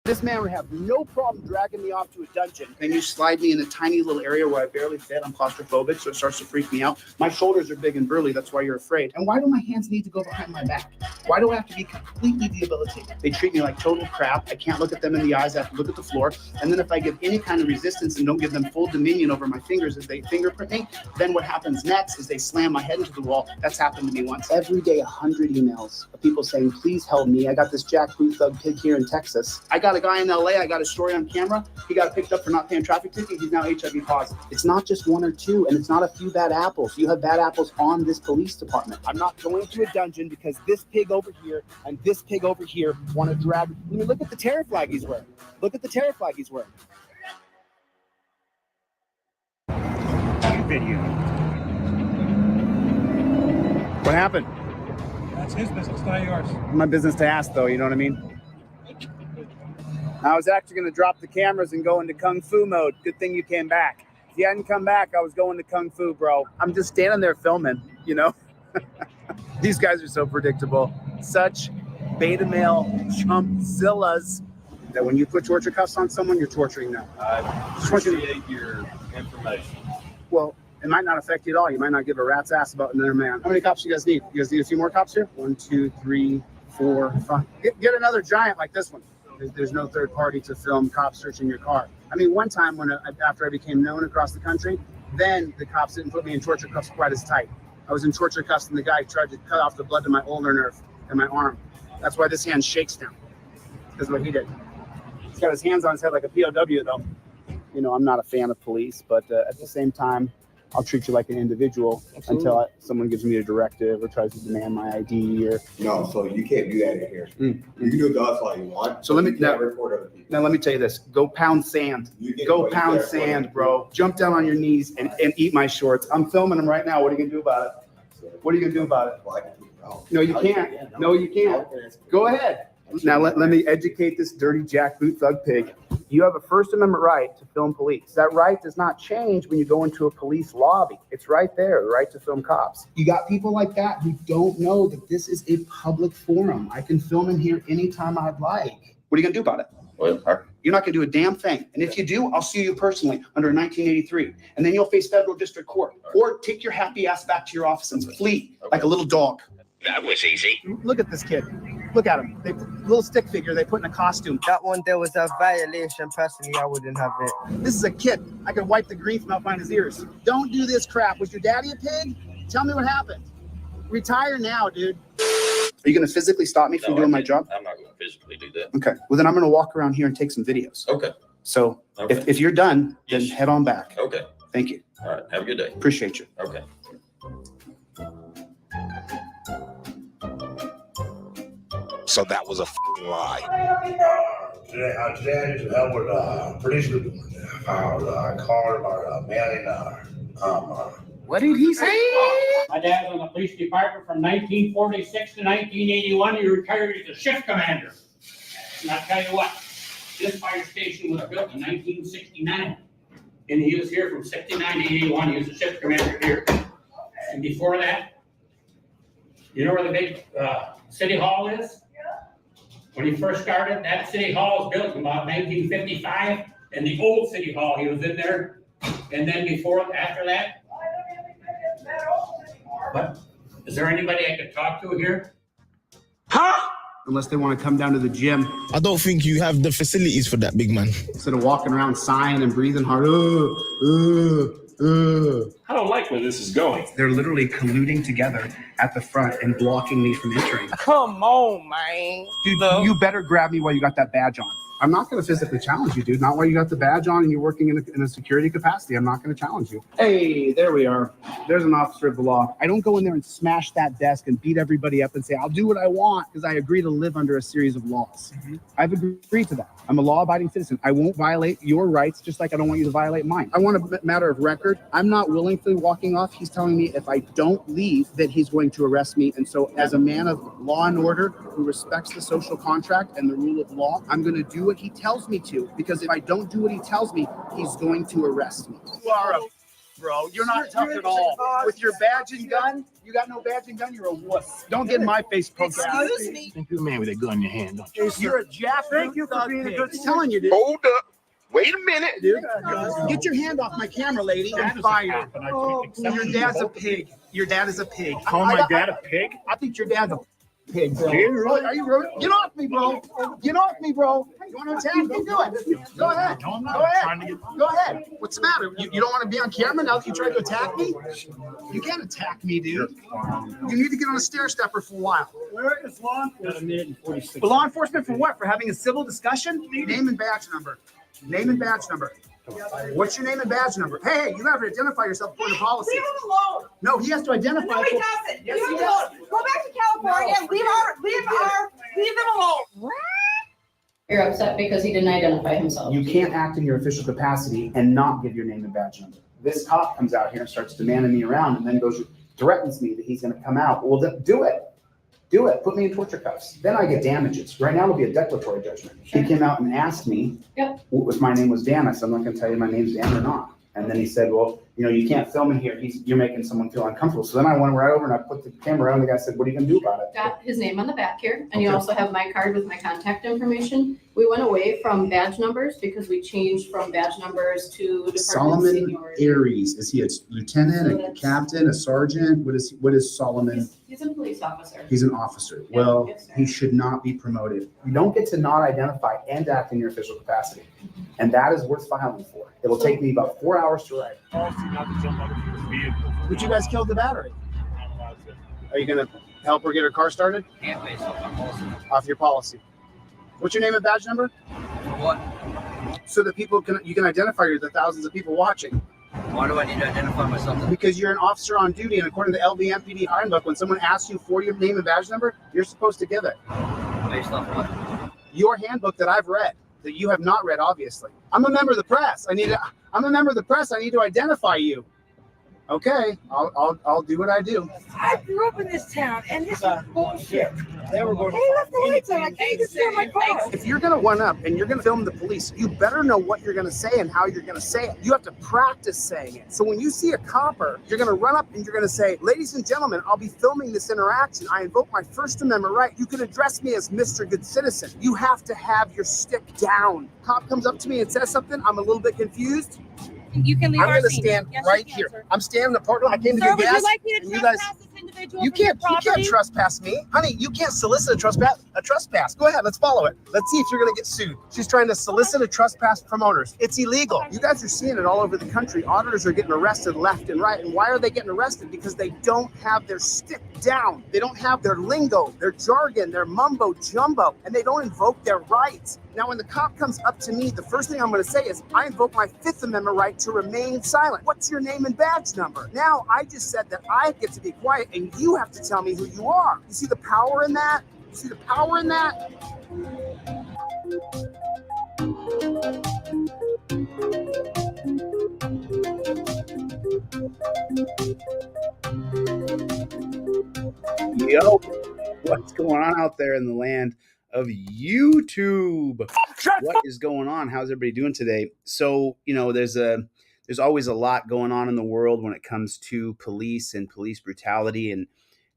This man would have no problem dragging me off to a dungeon. And you slide me in a tiny little area where I barely fit. I'm claustrophobic, so it starts to freak me out. My shoulders are big and burly. That's why you're afraid. And why do my hands need to go behind my back? Why do I have to be completely debilitated? They treat me like total crap. I can't look at them in the eyes. I have to look at the floor. And then if I give any kind of resistance and don't give them full dominion over my fingers as they fingerprint me, then what happens next is they slam my head into the wall. That's happened to me once. Every day, 100 emails of people saying, please help me. I got this jackboot thug pig here in Texas. I got a guy in LA. I got a story on camera. He got picked up for not paying traffic ticket. He's now HIV positive. It's not just one or two, and it's not a few bad apples. You have bad apples on this police department. I'm not going to a dungeon because this pig over here and this pig over here want to drag. I mean, look at the terror flag he's wearing. Look at the terror flag he's wearing. Video. What happened? That's his business, not yours. My business to ask, though, you know what I mean? I was actually going to drop the cameras and go into Kung Fu mode. Good thing you came back. If you hadn't come back, I was going to Kung Fu, bro. I'm just standing there filming, you know? These guys are so predictable. Such beta male chumpzillas that when you put torture cuffs on someone, you're torturing them. I appreciate your information. Well, it might not affect you at all. You might not give a rat's ass about another man. How many cops you guys need? You guys need a few more cops here? 1, 2, 3, 4, 5. Get another giant like this one. There's no third party to film cops searching your car. I mean, one time after I became known across the country, then the cops didn't put me in torture cuffs quite as tight. I was in torture cuffs and the guy tried to cut off the blood to my ulnar nerve and my arm. That's why this hand shakes now. That's what he did. He's got his hands on his head like a POW though. You know, I'm not a fan of police, but at the same time, I'll treat you like an individual. Absolutely. Until someone gives me a directive or tries to demand my ID or. No, so you can't do that in here. You can do dogs all you want. So let me report other people. Now let me tell you this: go pound sand, go pound sand, bro. Jump down on your knees and eat my shorts. I'm filming them right now. What are you gonna do about it? What are you gonna do about it? No, you can't. No, you can't. Go ahead. Now let me educate this dirty jackboot thug pig. You have a First Amendment right to film police. That right does not change when you go into a police lobby. It's right there, the right to film cops. You got people like that who don't know that this is a public forum. I can film in here anytime I'd like. What are you gonna do about it? Well, you're not gonna do a damn thing. And if you do, I'll sue you personally under 1983. And then you'll face federal district court. Or take your happy ass back to your office and flee like a little dog. That was easy. Look at this kid. Look at him. Little stick figure they put in a costume. That one there was a violation. Personally, I wouldn't have it. This is a kid. I could wipe the green from out behind his ears. Don't do this crap. Was your daddy a pig? Tell me what happened. Retire now, dude. Are you going to physically stop me from doing my job? I'm not going to physically do that. Okay. Well, then I'm going to walk around here and take some videos. Okay. So if you're done, then head on back. Okay. Thank you. All right. Have a good day. Appreciate you. Okay. So that was a lie. Today I just helped with police called about mailing What did he say? My dad was in the police department from 1946 to 1981. He retired as a shift commander. And I'll tell you what, this fire station was built in 1969. And he was here from 69 to 81. He was a shift commander here. And before that, you know where the big city hall is? When he first started, that city hall was built in about 1955. And the old city hall, he was in there. And then after that, what? Is there anybody I could talk to here? Huh? Unless they want to come down to the gym. I don't think you have the facilities for that, big man. Instead of walking around sighing and breathing hard. I don't like where this is going. They're literally colluding together at the front and blocking me from entering. Come on, man. Dude, you better grab me while you got that badge on. I'm not going to physically challenge you, dude. Not while you got the badge on and you're working in a security capacity. I'm not going to challenge you. Hey, there we are. There's an officer of the law. I don't go in there and smash that desk and beat everybody up and say, I'll do what I want because I agree to live under a series of laws. I've agreed to that. I'm a law-abiding citizen. I won't violate your rights just like I don't want you to violate mine. I want a matter of record. I'm not willingly walking off. He's telling me if I don't leave that he's going to arrest me. And so as a man of law and order who respects the social contract and the rule of law, I'm going to do what he tells me to, because if I don't do what he tells me, he's going to arrest me. You are a bro. You're not tough at all. With your badge and gun, You got no badging gun, you're a wuss. Don't get in my face, punk ass. Excuse me. Think you're a man with a gun in your hand, don't you? You're a jack. Thank you for being a good. I'm telling you, dude. Hold up. Wait a minute. Dude, get your hand off my camera, lady. I'm fired. Your dad's a pig. Your dad is a pig. Call my dad a pig? I think your dad's a pig, bro. Are you really? Get off me, bro. Get off me, bro. You want to attack me? Do it. Go ahead. Go ahead. Go ahead. What's the matter? You don't want to be on camera now that you tried to attack me? You can't attack me, dude. You need to get on a stair stepper for a while. Where is law enforcement? For law enforcement for what? For having a civil discussion? Name and badge number. Name and badge number. What's your name and badge number? Hey, you have to identify yourself according to policy. Leave him alone. No, he has to identify. No, he doesn't. Yes, Leave he him does. alone. Go back to California. Leave them alone. You're upset because he didn't identify himself. You can't act in your official capacity and not give your name and badge number. This cop comes out here and starts demanding me around and then threatens me that he's going to come out. Well, then do it. Do it. Put me in torture cuffs. Then I get damages. Right now it'll be a declaratory judgment. Sure. He came out and asked me what my name was Dan. I said, I'm not going to tell you my name's Dan or not. And then he said, well, you can't film in here. You're making someone feel uncomfortable. So then I went right over and I put the camera on. The guy said, what are you going to do about it? Got his name on the back here, and you also have my card with my contact information. We went away from badge numbers because we changed from badge numbers to department Solomon seniority. Aries. Is he a lieutenant, a captain, a sergeant? What is Solomon? He's a police officer. He's an officer. Yeah, Well, yes, sir. he should not be promoted. You don't get to not identify and act in your official capacity. And that is worth filing for. It will take me about 4 hours to write. Policy not to jump out of his vehicle. But you guys killed the battery. Are you going to help her get her car started? Can't base off my policy. Off your policy. What's your name and badge number? What? So that you can identify the thousands of people watching. Why do I need to identify myself? Because you're an officer on duty, and according to the LVMPD handbook, when someone asks you for your name and badge number, you're supposed to give it. Based off what? Your handbook that I've read, that you have not read, obviously. I'm a member of the press. I'm a member of the press. I need to identify you. Okay, I'll do what I do. I grew up in this town, and this is bullshit. They were going They left the lights on. I can't even steer my car. If you're going to one up and you're going to film the police, you better know what you're going to say and how you're going to say it. You have to practice saying it. So when you see a copper, you're going to run up and you're going to say, ladies and gentlemen, I'll be filming this interaction. I invoke my First Amendment right. You can address me as Mr. Good Citizen. You have to have your stick down. Cop comes up to me and says something. I'm a little bit confused. You can leave I'm our going to scene. stand Yes, you right can, here. sir. I'm standing in the parking lot. I came to Sir, get would gas. you like me to and you guys, trespass this individual you from your can't property? trespass me. Honey, you can't solicit a trespass. Go ahead, let's follow it. Let's see if you're going to get sued. She's trying to solicit a trespass from owners. It's illegal. You guys are seeing it all over the country. Auditors are getting arrested left and right. And why are they getting arrested? Because they don't have their stick down. They don't have their lingo, their jargon, their mumbo jumbo, and they don't invoke their rights. Now, when the cop comes up to me, the first thing I'm going to say is, I invoke my Fifth Amendment right to remain silent. What's your name and badge number? Now, I just said that I get to be quiet, and you have to tell me who you are. You see the power in that? You see the power in that? Yo, what's going on out there in the land of YouTube? What is going on? How's everybody doing today? So, there's always a lot going on in the world when it comes to police and police brutality and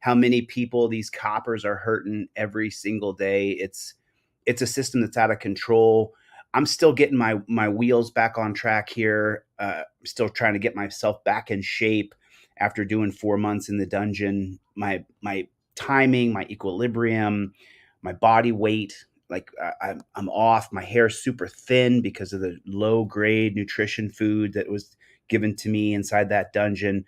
how many people these coppers are hurting every single day. It's a system that's out of control. I'm still getting my wheels back on track here. Still trying to get myself back in shape after doing 4 months in the dungeon. My timing, my equilibrium, my body weight, I'm off. My hair's super thin because of the low grade nutrition food that was given to me inside that dungeon.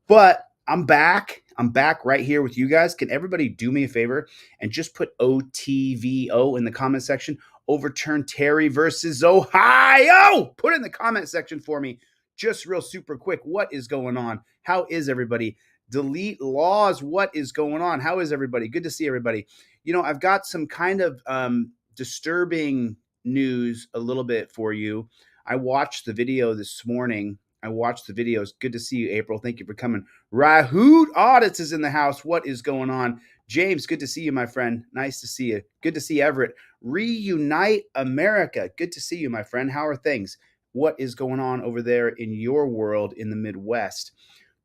But I'm back. I'm back right here with you guys. Can everybody do me a favor and just put OTVO in the comment section? Overturn Terry versus Ohio. Put it in the comment section for me. Just real super quick. What is going on? How is everybody? Delete laws. What is going on? How is everybody? Good to see everybody. I've got some kind of disturbing news a little bit for you. I watched the video this morning. It's good to see you, April. Thank you for coming. Rahoot Audits is in the house. What is going on? James, good to see you, my friend. Nice to see you. Good to see Everett. Reunite America. Good to see you, my friend. How are things? What is going on over there in your world in the Midwest?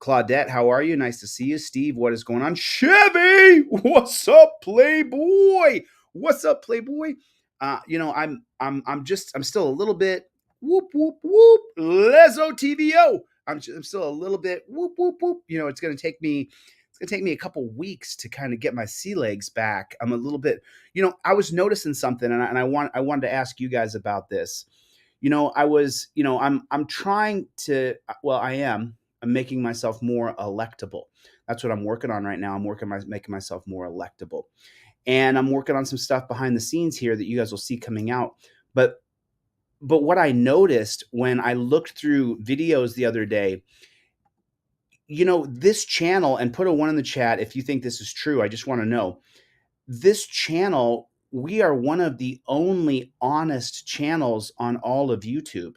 Claudette, how are you? Nice to see you. Steve, what is going on? Chevy, what's up, Playboy? What's up, Playboy? I'm still a little bit whoop whoop whoop. Lezo TVO. I'm still a little bit whoop whoop whoop. It's gonna take me a couple weeks to kind of get my sea legs back. I'm a little bit. I was noticing something, and I wanted to ask you guys about this. I'm trying to. Well, I'm making myself more electable. That's what I'm working on right now. I'm making myself more electable. And I'm working on some stuff behind the scenes here that you guys will see coming out. But what I noticed when I looked through videos the other day, this channel, and put a 1 in the chat if you think this is true. I just want to know. This channel, we are one of the only honest channels on all of YouTube.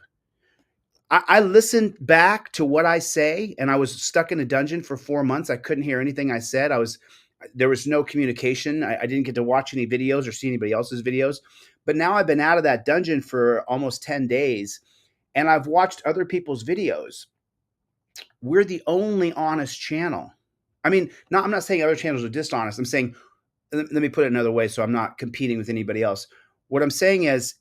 I listened back to what I say, and I was stuck in a dungeon for 4 months. I couldn't hear anything I said. There was no communication. I didn't get to watch any videos or see anybody else's videos. But now I've been out of that dungeon for almost 10 days, and I've watched other people's videos. We're the only honest channel. I mean, I'm not saying other channels are dishonest. I'm saying, let me put it another way so I'm not competing with anybody else. What I'm saying is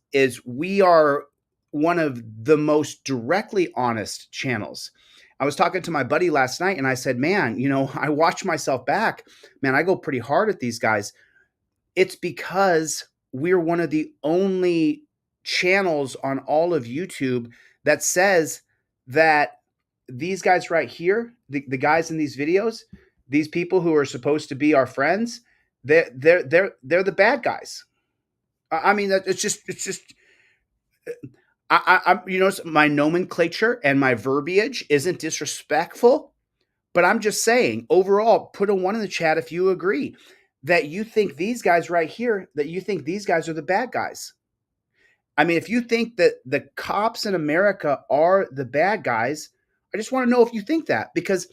we are one of the most directly honest channels. I was talking to my buddy last night and I said, man, I watch myself back. Man, I go pretty hard at these guys. It's because we're one of the only channels on all of YouTube that says that these guys right here, the guys in these videos, these people who are supposed to be our friends, they're the bad guys. I mean, it's just my nomenclature and my verbiage isn't disrespectful, but I'm just saying, overall, put a 1 in the chat if you agree that you think these guys right here, that you think these guys are the bad guys. I mean, if you think that the cops in America are the bad guys, I just want to know if you think that, because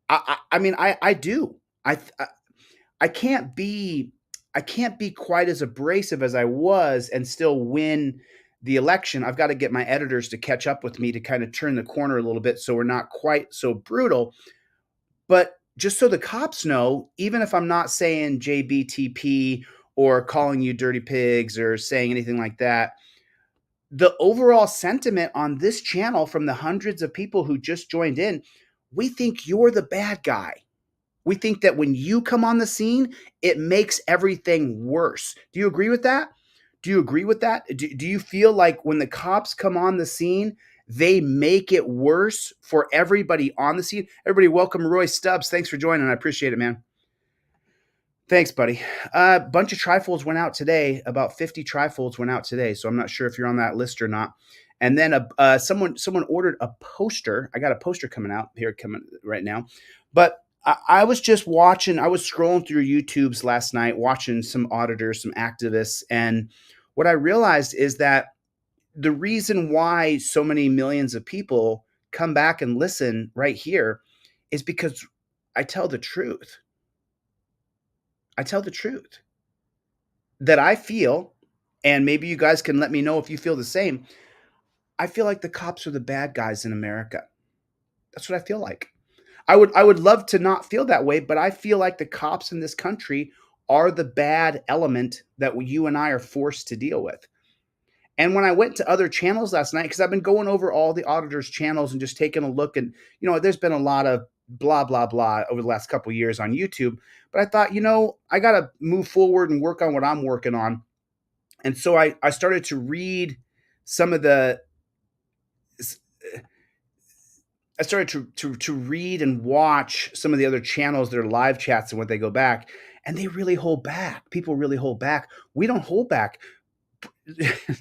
I do. I can't be quite as abrasive as I was and still win the election. I've got to get my editors to catch up with me to kind of turn the corner a little bit so we're not quite so brutal. But just so the cops know, even if I'm not saying JBTP or calling you dirty pigs or saying anything like that, the overall sentiment on this channel from the hundreds of people who just joined in, we think you're the bad guy. We think that when you come on the scene, it makes everything worse. Do you agree with that? Do you agree with that? Do you feel like when the cops come on the scene, they make it worse for everybody on the scene? Everybody, welcome Roy Stubbs. Thanks for joining. I appreciate it, man. Thanks, buddy. A bunch of trifolds went out today. About 50 trifolds went out today. So I'm not sure if you're on that list or not. And then someone ordered a poster. I got a poster coming out here right now. But I was just watching. I was scrolling through YouTube's last night, watching some auditors, some activists. And what I realized is that the reason why so many millions of people come back and listen right here is because I tell the truth. I tell the truth that I feel, and maybe you guys can let me know if you feel the same. I feel like the cops are the bad guys in America. That's what I feel like. I would love to not feel that way, but I feel like the cops in this country are the bad element that you and I are forced to deal with. And when I went to other channels last night, because I've been going over all the auditors' channels and just taking a look, and there's been a lot of blah, blah, blah over the last couple of years on YouTube. But I thought, I got to move forward and work on what I'm working on. And so I started to read some of the, I started to read and watch some of the other channels, their live chats and what they go back. And they really hold back. People really hold back. We don't hold back.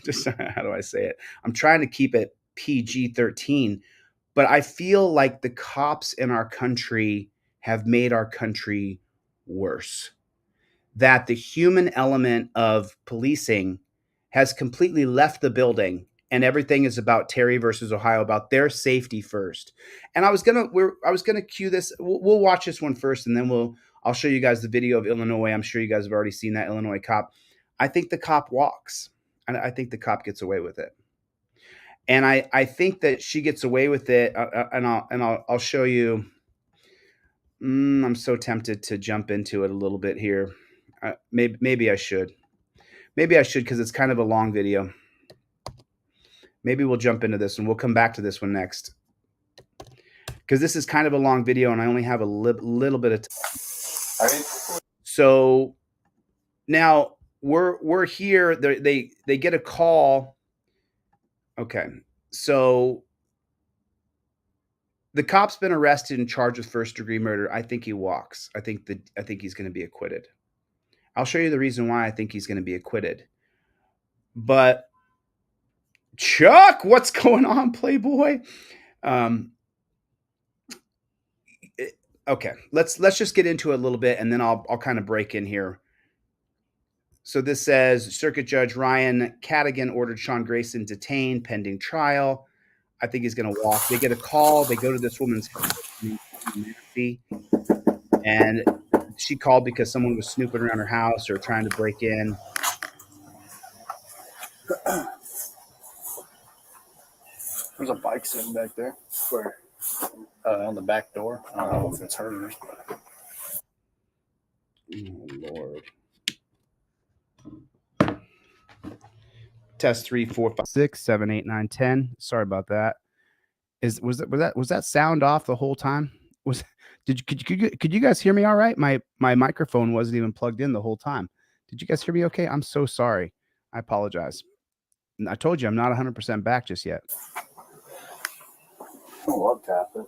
Just, how do I say it? I'm trying to keep it PG-13. But I feel like the cops in our country have made our country worse. That the human element of policing has completely left the building, and everything is about Terry versus Ohio, about their safety first. And I was gonna cue this. We'll watch this one first, and then I'll show you guys the video of Illinois. I'm sure you guys have already seen that Illinois cop. I think the cop walks, and I think the cop gets away with it. And I think that she gets away with it, and I'll show you. I'm so tempted to jump into it a little bit here. Maybe I should. Maybe I should because it's kind of a long video. Maybe we'll jump into this one. We'll come back to this one next because this is kind of a long video and I only have a little bit of time. So now we're here. They get a call. Okay, so the cop's been arrested and charged with first-degree murder. I think he walks. I think he's going to be acquitted. I'll show you the reason why I think he's going to be acquitted. But Chuck, what's going on, Playboy? Okay, let's just get into it a little bit, and then I'll kind of break in here. So this says Circuit Judge Ryan Cadigan ordered Sean Grayson detained pending trial. I think he's going to walk. They get a call. They go to this woman's house, Massey, and she called because someone was snooping around her house or trying to break in. There's a bike sitting back there. Where? On the back door. I don't know if it's hers. Oh, Lord. Test 3, 4, 5, 6, 7, 8, 9, 10. Sorry about that. Was that sound off the whole time? Could you guys hear me all right? My microphone wasn't even plugged in the whole time. Did you guys hear me okay? I'm so sorry. I apologize. I told you I'm not 100% back just yet. I love tapping.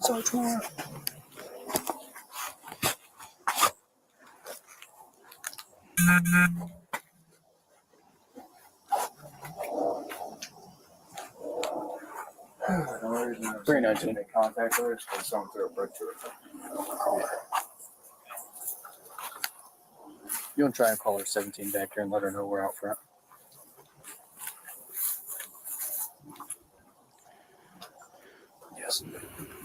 So tomorrow. Pretty nice to make contact with her, so someone threw a brick to her. You want to try and call her 17 back here and let her know we're out front? Yes,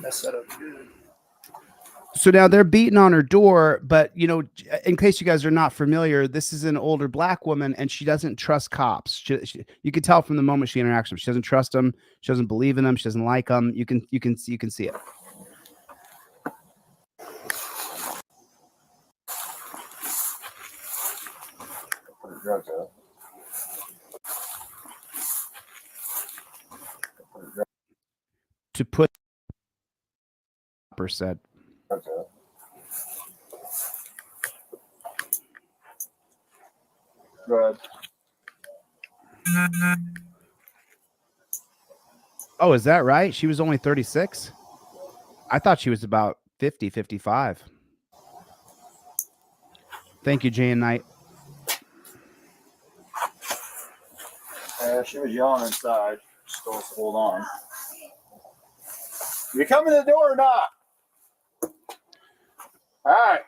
that's set up good. So now they're beating on her door, but in case you guys are not familiar, this is an older black woman, and she doesn't trust cops. You can tell from the moment she interacts with them. She doesn't trust them. She doesn't believe in them. She doesn't like them. You can see it. Put her drugs up. To put said. Drugs up. Go ahead. Oh, is that right? She was only 36? I thought she was about 50, 55. Thank you, Jay and Knight. She was yelling inside. Just told us to hold on. You coming to the door or not? All right,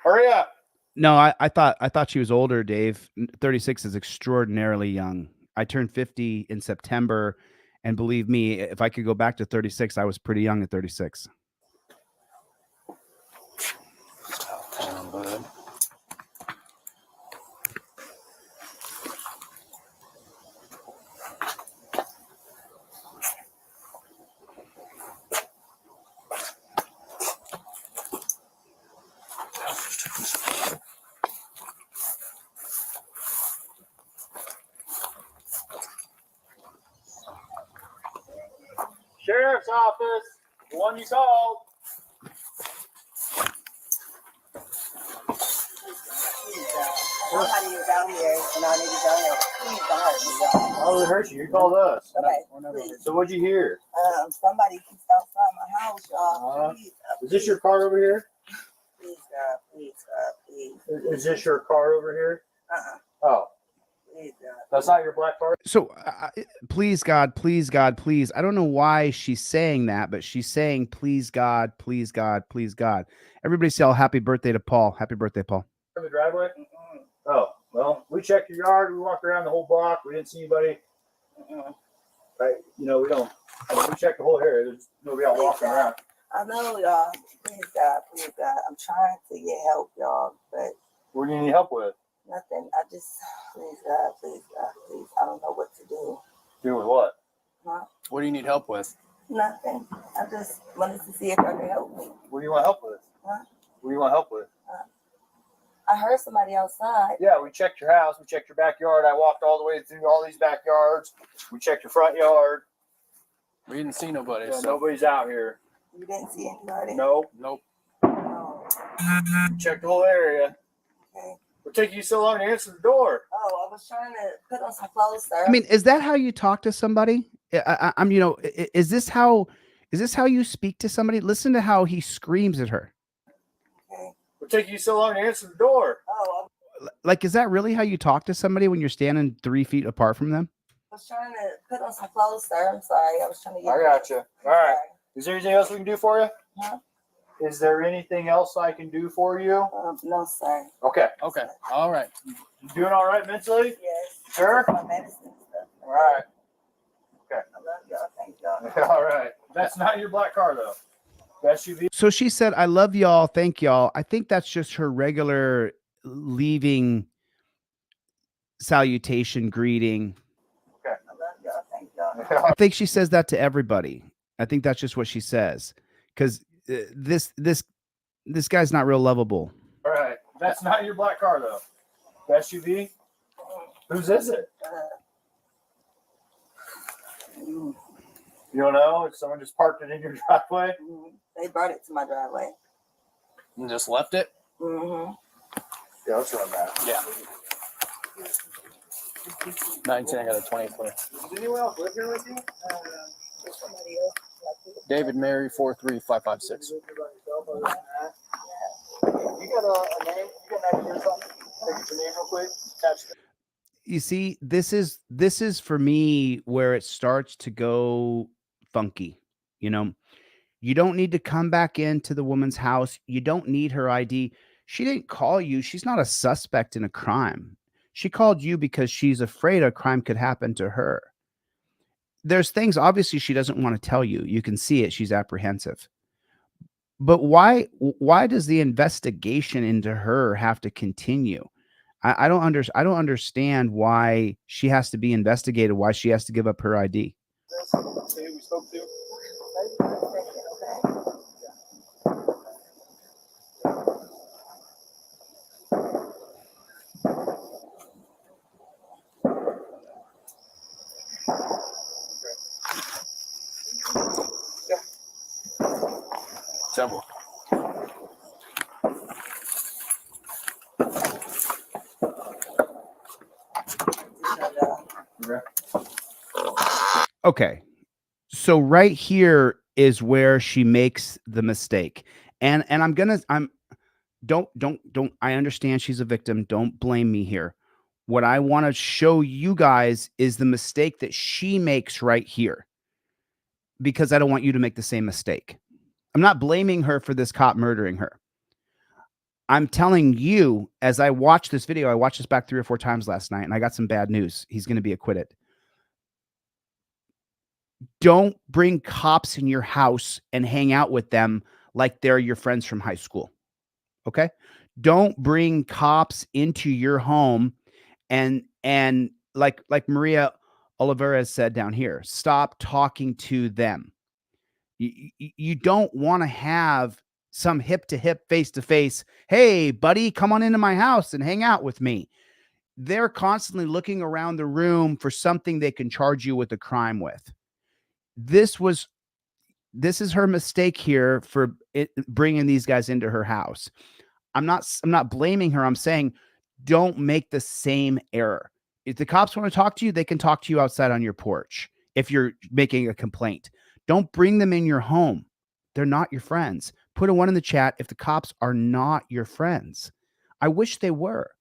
hurry up. No, I thought she was older, Dave. 36 is extraordinarily young. I turned 50 in September, and believe me, if I could go back to 36, I was pretty young at 36. Sheriff's office, the one you called. Somebody was out here and I need to go here. Please don't hurt me, y'all. Oh, it hurt you. You called us. Okay. So what'd you hear? Somebody keeps outside my house, y'all. Please, Is this your car over here? please, God, please, God, please. Is this your car over here? Oh, Please, God. that's not your black car? So, please, God, please, God, please. I don't know why she's saying that, but she's saying, please, God, please, God, please, God. Everybody say, happy birthday to Paul. Happy birthday, Paul. In the driveway? Oh, well, we checked your yard. We walked around the whole block. We didn't see anybody. Right? We don't. We checked the whole area. There's nobody out walking around. I know, y'all. Please, God, please, God. I'm trying to get help, y'all, but What do you need help with? nothing. I just, please, God, please, God, please. I don't know what to do. Do with what? Huh? What do you need help with? Nothing. I just wanted to see if y'all could help me. What do you want help with? Huh? What do you want help with? I heard somebody outside. Yeah, we checked your house. We checked your backyard. I walked all the way through all these backyards. We checked your front yard. We didn't see nobody. Yeah, nobody's out here. You didn't see anybody? No. Nope. Oh, Checked the whole area. okay. What took you so long to answer the door? Oh, I was trying to put on some clothes, sir. I mean, is that how you talk to somebody? I'm, you know, is this how you speak to somebody? Listen to how he screams at her. Okay. What took you so long to answer the door? Oh, Like, is that really how you talk to somebody when you're standing 3 feet apart from them? I was trying to put on some clothes, sir. I'm sorry. I was trying to get I got you. All right. Sorry. Is there anything else we can do for you? Huh? Is there anything else I can do for you? No, sir. Okay. Okay. All right. You doing all right mentally? Yes. Sure. My medicine and stuff. All right. I love y'all. Thank y'all. All right. That's not your black car, though. That should be. So she said, "I love y'all, thank y'all." I think that's just her regular leaving salutation greeting. Okay. I love y'all. Thank y'all. I think she says that to everybody. I think that's just what she says, because this guy's not real lovable. All right. That's not your black car, though. That should be. Whose is it? You don't know? If someone just parked it in your driveway? They brought it to my driveway. And just left it. Mm-hmm. Yeah, let's run that. Yeah. 19. I got a 24. Does anyone else live here with you? Somebody else. David Mary 43556. You got a name? You got an idea or something? Take your name real quick. Attach it. You see, this is for me where it starts to go funky. You know, you don't need to come back into the woman's house. You don't need her ID. She didn't call you. She's not a suspect in a crime. She called you because she's afraid a crime could happen to her. There's things obviously she doesn't want to tell you. You can see it. She's apprehensive. But why does the investigation into her have to continue? I don't understand why she has to be investigated, why she has to give up her ID. We spoke to. Several. Okay. So right here is where she makes the mistake. And don't I understand she's a victim. Don't blame me here. What I want to show you guys is the mistake that she makes right here, because I don't want you to make the same mistake. I'm not blaming her for this cop murdering her. I'm telling you, as I watched this video, I watched this back 3 or 4 times last night, and I got some bad news. He's going to be acquitted. Don't bring cops in your house and hang out with them like they're your friends from high school. Okay? Don't bring cops into your home and like Maria Oliveira said down here, stop talking to them. You don't want to have some hip to hip, face to face. Hey, buddy, come on into my house and hang out with me. They're constantly looking around the room for something they can charge you with a crime with. This is her mistake here for bringing these guys into her house. I'm not blaming her. I'm saying don't make the same error. If the cops want to talk to you, they can talk to you outside on your porch. If you're making a complaint, don't bring them in your home. They're not your friends. Put a 1 in the chat if the cops are not your friends. I wish they were.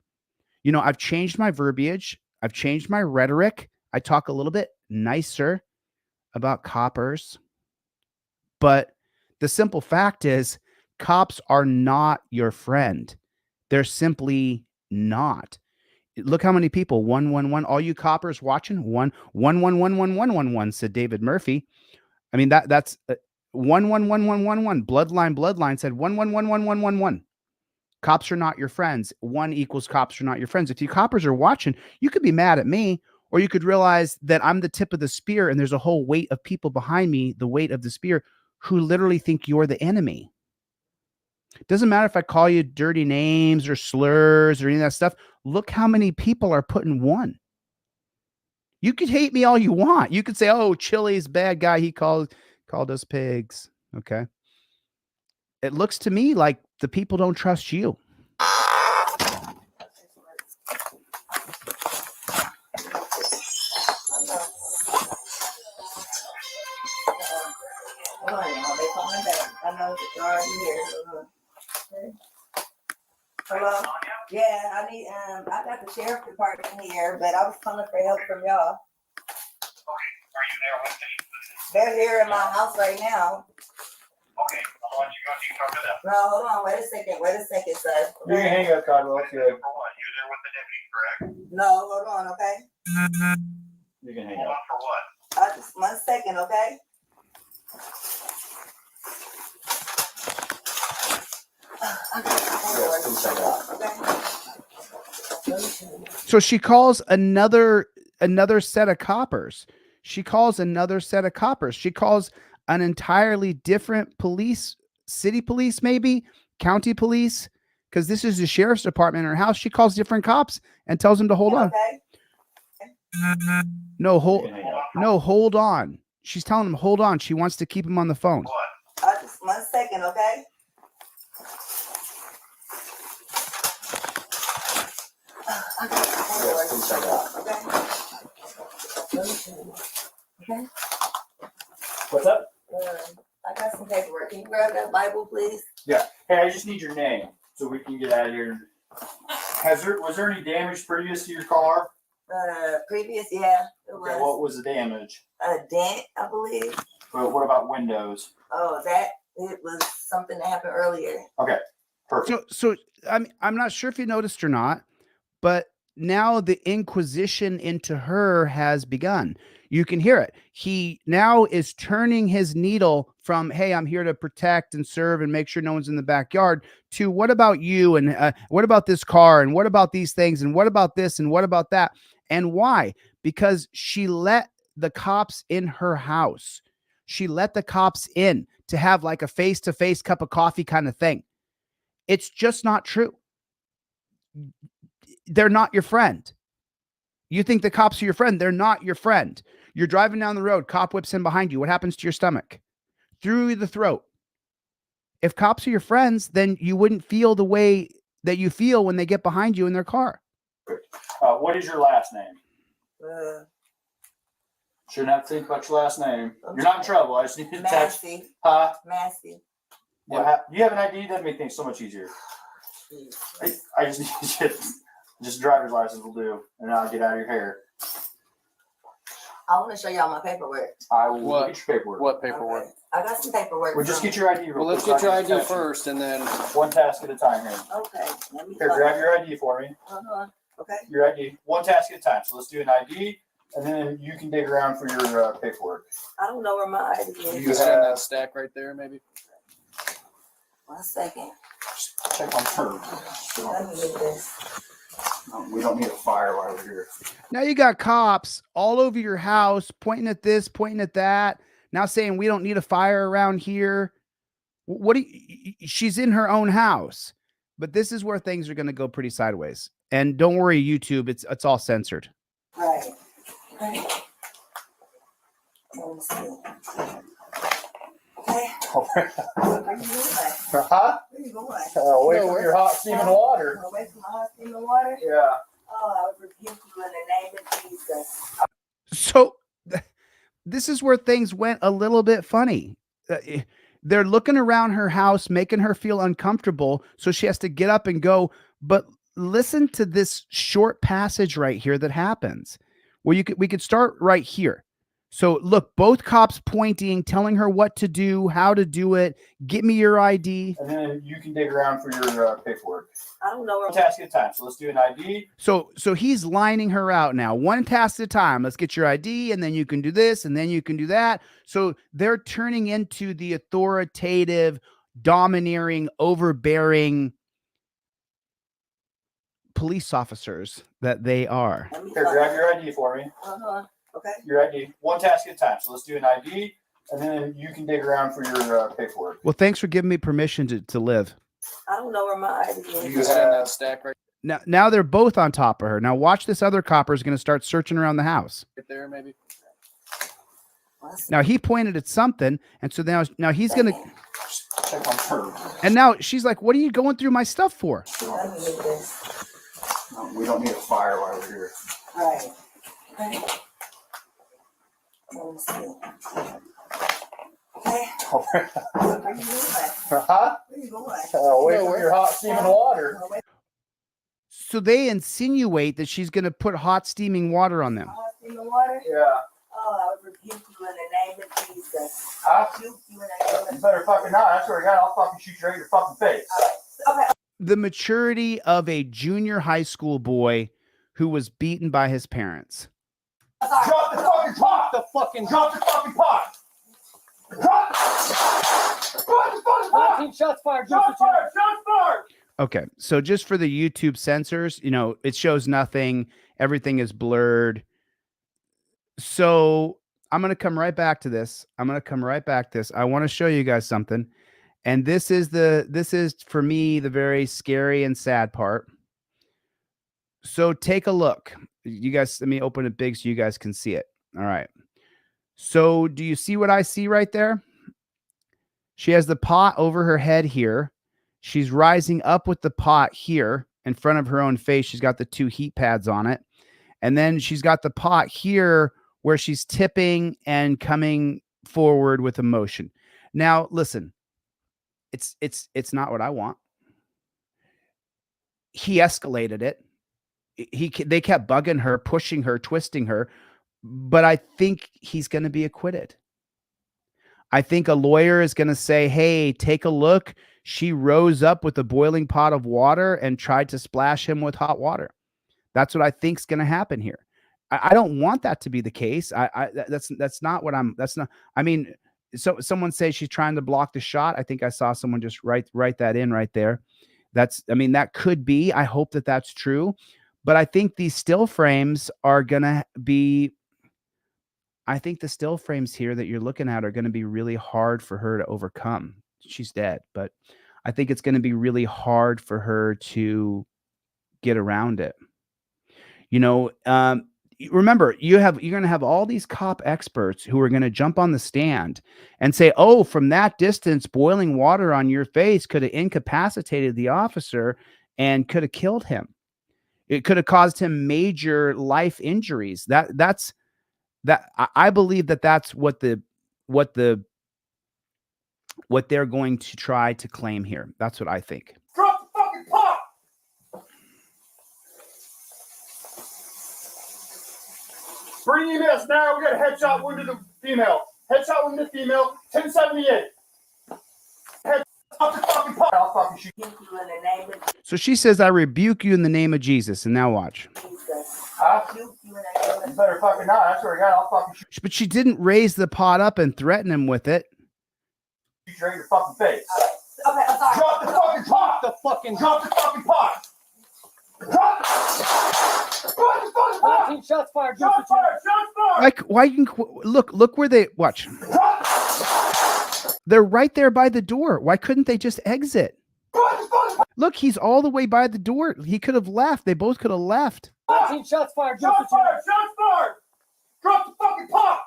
You know, I've changed my verbiage. I've changed my rhetoric. I talk a little bit nicer about coppers. But the simple fact is, cops are not your friend. They're simply not. Look how many people, 111. All you coppers watching, 1111111, said David Murphy. I mean, that's 1111111. Bloodline said 1111111. Cops are not your friends. 1 equals cops are not your friends. If you coppers are watching, you could be mad at me, Or you could realize that I'm the tip of the spear and there's a whole weight of people behind me, the weight of the spear, who literally think you're the enemy. Doesn't matter if I call you dirty names or slurs or any of that stuff. Look how many people are put in one. You could hate me all you want. You could say, oh, Chili's bad guy. He called us pigs. Okay. It looks to me like the people don't trust you. Hello? Yeah, I need, I got the sheriff department here, but I was calling for help from y'all. Okay, are you there with me? They're here in my house right now. Okay, I'll let you go. You talk to them. No, hold on, wait a second, sir. You can hang up, Codwell. It's good. For what? You're there with the deputy, correct? No, hold on, okay? You can hang Hold up. on for what? Just 1 second, okay? So she calls another set of coppers. She calls another set of coppers. She calls an entirely different police, city police, maybe county police, because this is the sheriff's department in her house. She calls different cops and tells them to hold on. No, hold on. She's telling them, hold on. She wants to keep him on the phone. Just 1 second, okay? Okay. What's up? I got some paperwork. Can you grab that Bible, please? Yeah. Hey, I just need your name so we can get out of here. Was there any damage previous to your car? Previous, yeah, it was. Okay, what was the damage? A dent, I believe. But what about windows? Oh, it was something that happened earlier. Okay, perfect. So I'm not sure if you noticed or not, but now the inquisition into her has begun. You can hear it. He now is turning his needle from, hey, I'm here to protect and serve and make sure no one's in the backyard, to what about you? And what about this car? And what about these things? And what about this? And what about that? And why? Because she let the cops in her house. She let the cops in to have like a face-to-face cup of coffee kind of thing. It's just not true. They're not your friend. You think the cops are your friend. They're not your friend. You're driving down the road. Cop whips in behind you. What happens to your stomach? Through the throat. If cops are your friends, then you wouldn't feel the way that you feel when they get behind you in their car. What is your last name? Shouldn't have to think about your last name. You're not in trouble. I just need to text. Massey. Huh? Massey. Do you have an ID? That'd make things so much easier. I just need just driver's license will do, and I'll get out of your hair. I want to show y'all my paperwork. I will get your paperwork. What paperwork? Okay. I got some paperwork. Well, just get your ID. Well, let's get your ID first, and then one task at a time here. Okay. Let me Here, grab your ID for me. Hold on. Okay. Your ID. One task at a time. So let's do an ID, and then you can dig around for your paperwork. I don't know where my ID is. you have that stack right there, maybe. 1 second. Check on her. Let me get this. We don't need a fire while we're here. Now you got cops all over your house pointing at this, pointing at that. Now saying we don't need a fire around here. What do you, she's in her own house. But this is where things are going to go pretty sideways. And don't worry, YouTube, it's all censored. Right. Right. Let me see. Okay. Where you going? Huh? Where you going? Away from your hot steaming water. Away from my hot steaming water? Yeah. Oh, I would rebuke you in the name of Jesus. So this is where things went a little bit funny. They're looking around her house, making her feel uncomfortable. So she has to get up and go. But listen to this short passage right here that happens. Well, we could start right here. So look, both cops pointing, telling her what to do, how to do it. Get me your ID. And then you can dig around for your paperwork. I don't know where. One task at a time. So let's do an ID. So he's lining her out now, one task at a time. Let's get your ID, and then you can do this, and then you can do that. So they're turning into the authoritative, domineering, overbearing police officers that they are. Here, grab your ID for me. Okay. Your ID. One task at a time. So let's do an ID, and then you can dig around for your paperwork. Well, thanks for giving me permission to live. I don't know where my ID is. You just in that stack right Now they're both on top of her. Now watch, this other copper is going to start searching around the house. there, maybe. Now he pointed at something, and so now he's going to. Check on her. And now she's like, "What are you going through my stuff for?" Let me get this. No, we don't need a fire while we're here. All right. Okay. Let me see. Okay. Where you going? Huh? Where you going? Away from your hot steaming water. So they insinuate that she's going to put hot steaming water on them. Hot steaming water? Yeah. Oh, I would rebuke you in the name of Jesus. Huh? Rebuke you in the name of You better fucking not. I swear to God, I'll fucking shoot you right in your fucking face. Okay. The maturity of a junior high school boy who was beaten by his parents. Drop the fucking pot! Drop the fucking pot! Drop the fucking pot! 19 shots fired. Shots fired! Shots fired! Okay, so just for the YouTube censors, it shows nothing. Everything is blurred. So I'm going to come right back to this. I want to show you guys something. And this is for me, the very scary and sad part. So take a look. You guys, let me open it big so you guys can see it. All right. So do you see what I see right there? She has the pot over her head here. She's rising up with the pot here in front of her own face. She's got the 2 heat pads on it. And then she's got the pot here where she's tipping and coming forward with emotion. Now, listen, it's not what I want. He escalated it. They kept bugging her, pushing her, twisting her, but I think he's going to be acquitted. I think a lawyer is going to say, "Hey, take a look. She rose up with a boiling pot of water and tried to splash him with hot water." That's what I think is going to happen here. I don't want that to be the case. That's not what I'm. That's not. I mean, so someone say she's trying to block the shot. I think I saw someone just write that in right there. That could be. I hope that that's true. But I think these still frames are going to be, I think the still frames here that you're looking at are going to be really hard for her to overcome. She's dead, but I think it's going to be really hard for her to get around it. Remember, you're going to have all these cop experts who are going to jump on the stand and say, "Oh, from that distance, boiling water on your face could have incapacitated the officer and could have killed him. It could have caused him major life injuries." I believe that's what they're going to try to claim here. That's what I think. Drop the fucking pot! Bring EMS now. We got a headshot wound to the female. Headshot wound to the female. 1078. Head off the fucking pot. I'll fucking shoot you in the name of So she says, "I rebuke you in the name of Jesus." And now watch. Jesus. Huh? You better fucking not. I swear to God, I'll fucking shoot But she didn't raise the pot up and threaten him with it. you right in your fucking face. Okay, I'm sorry. Drop the fucking pot! Drop the fucking pot! Drop the fucking pot! 19 shots fired. Shots fired! Shots fired! Like, why you can look where they watch. They're right there by the door. Why couldn't they just exit? Look, he's all the way by the door. He could have left. They both could have left. 19 shots fired. Shots fired! Shots fired! Drop the fucking pot!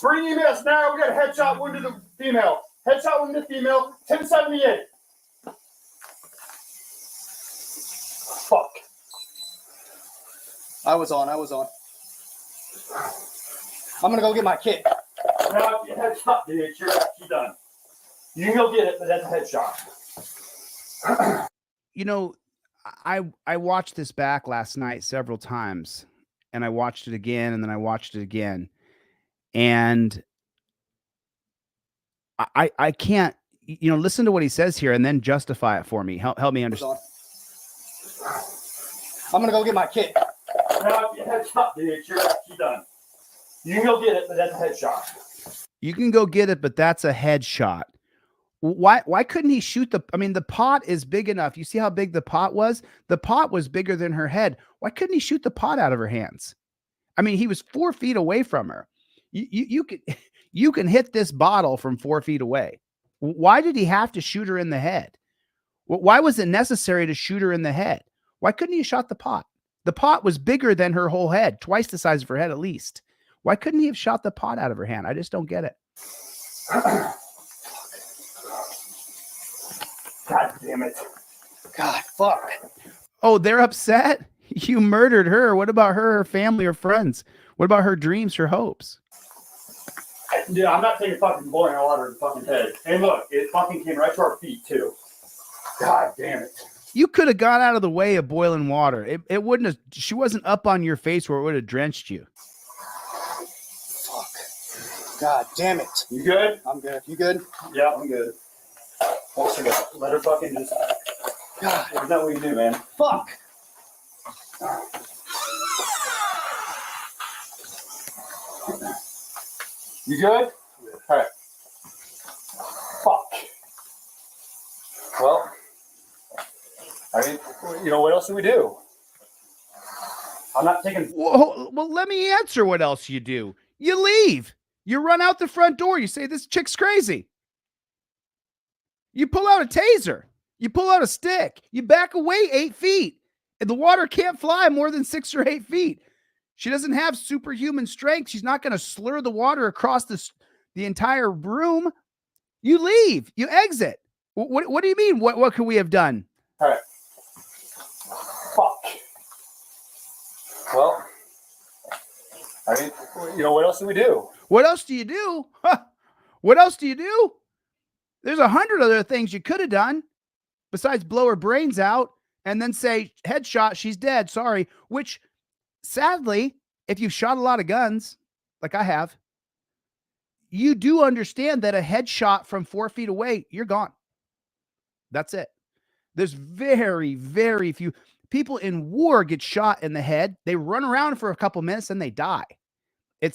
Bring EMS now. We got a headshot wound to the female. Headshot wound to the female. 1078. Fuck. I was on. I'm gonna go get my kit. No, your headshot, dude. You're done. You can go get it, but that's a headshot. I watched this back last night several times, and I watched it again, and then I watched it again, and I can't, listen to what he says here and then justify it for me. Help me understand. I'm gonna go get my kit. No, your headshot, dude. You're done. You can go get it, but that's a headshot. You can go get it, but that's a headshot. Why couldn't he shoot the, I mean, the pot is big enough. You see how big the pot was? The pot was bigger than her head. Why couldn't he shoot the pot out of her hands? I mean, he was 4 feet away from her. You can you can hit this bottle from 4 feet away. Why did he have to shoot her in the head? Why was it necessary to shoot her in the head? Why couldn't he have shot the pot? The pot was bigger than her whole head, twice the size of her head at least. Why couldn't he have shot the pot out of her hand? I just don't get it. God damn it. God, fuck. Oh, they're upset? You murdered her. What about her family, or friends? What about her dreams, her hopes? Dude, I'm not taking fucking boiling water in the fucking head. And look, it fucking came right to our feet, too. God damn it. You could have got out of the way of boiling water. It wouldn't have, she wasn't up on your face where it would have drenched you. Fuck. God damn it. You good? I'm good. You good? Yeah, I'm good. Also got, let her fucking just. God. There's nothing we can do, man. Fuck. You good? All right. Fuck. Well, I mean, you know, what else do we do? I'm not taking. Well, let me answer what else you do. You leave. You run out the front door. You say, this chick's crazy. You pull out a taser. You pull out a stick. You back away 8 feet. And the water can't fly more than 6 or 8 feet. She doesn't have superhuman strength. She's not going to slur the water across the entire room. You leave. You exit. What do you mean? What could we have done? All right. Fuck. Well, I mean, you know, what else do we do? What else do you do? What else do you do? There's 100 other things you could have done besides blow her brains out and then say, headshot, she's dead. Sorry. Which, sadly, if you've shot a lot of guns, like I have, you do understand that a headshot from 4 feet away, you're gone. That's it. There's very, very few people in war get shot in the head. They run around for a couple minutes and they die. And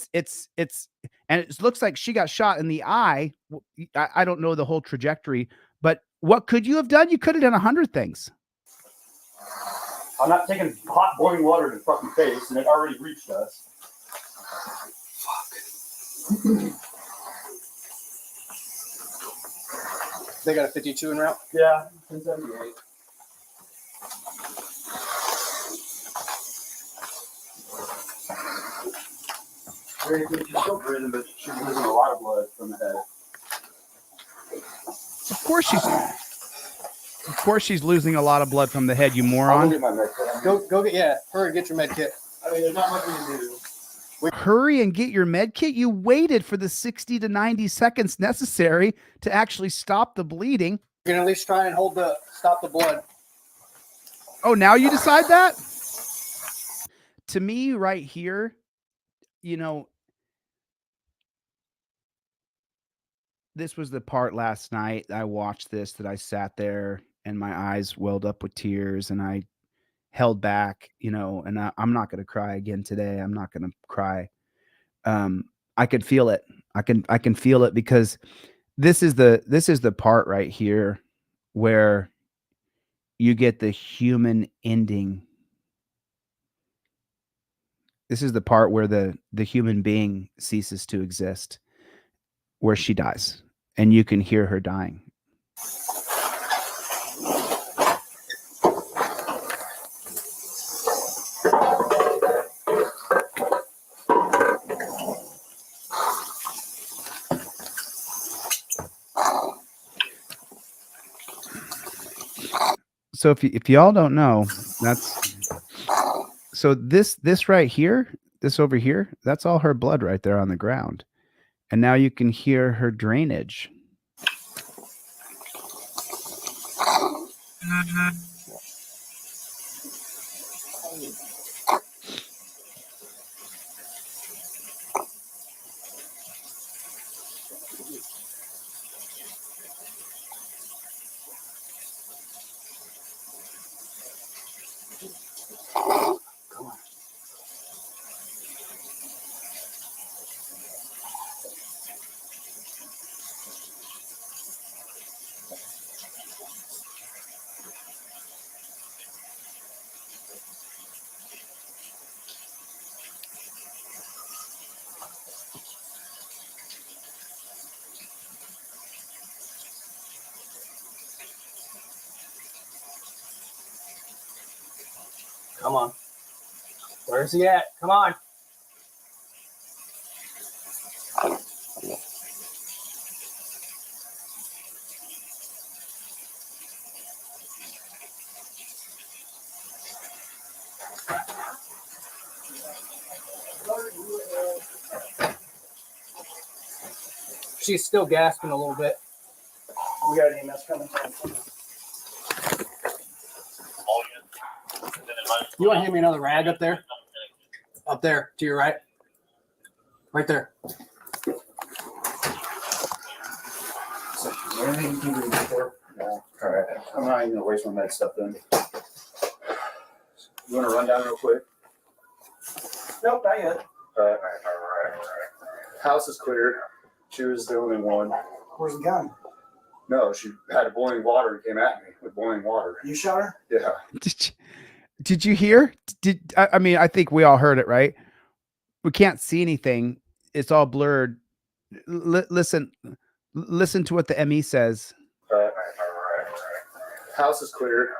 it looks like she got shot in the eye. I don't know the whole trajectory, but what could you have done? You could have done 100 things. I'm not taking hot boiling water to the fucking face, and it already reached us. Fuck. They got a 52 en route? Yeah, 1078. She's still breathing, but she's losing a lot of blood from the head. Of course she's losing a lot of blood from the head, you I'll moron. go get my med kit. Go get, yeah, hurry, get your med kit. I mean, there's not much we can do. Hurry and get your med kit. You waited for the 60 to 90 seconds necessary to actually stop the bleeding. You can at least try and stop the blood. Oh, now you decide that? To me, right here, you know, this was the part last night. I watched this that I sat there and my eyes welled up with tears and I held back, you know, and I'm not going to cry again today. I'm not going to cry. I could feel it. I can feel it because this is the part right here where you get the human ending. This is the part where the human being ceases to exist, where she dies and you can hear her dying. So if y'all don't know, so this right here, this over here, that's all her blood right there on the ground. And now you can hear her drainage. Come on. Where's he at? Come on. She's still gasping a little bit. We got an EMS coming. You want to hand me another rag up there? Up there, to your right. Right there. So, is there anything you can do before? No. All right. I'm not even gonna waste my med stuff then. You want to run down real quick? Nope, not yet. All right. House is clear. She was the only one. Where's the gun? No, she had boiling water and came at me with boiling water. You shot her? Yeah. Did you hear? I mean, I think we all heard it, right? We can't see anything. It's all blurred. Listen to what the ME says. All right. House is clear.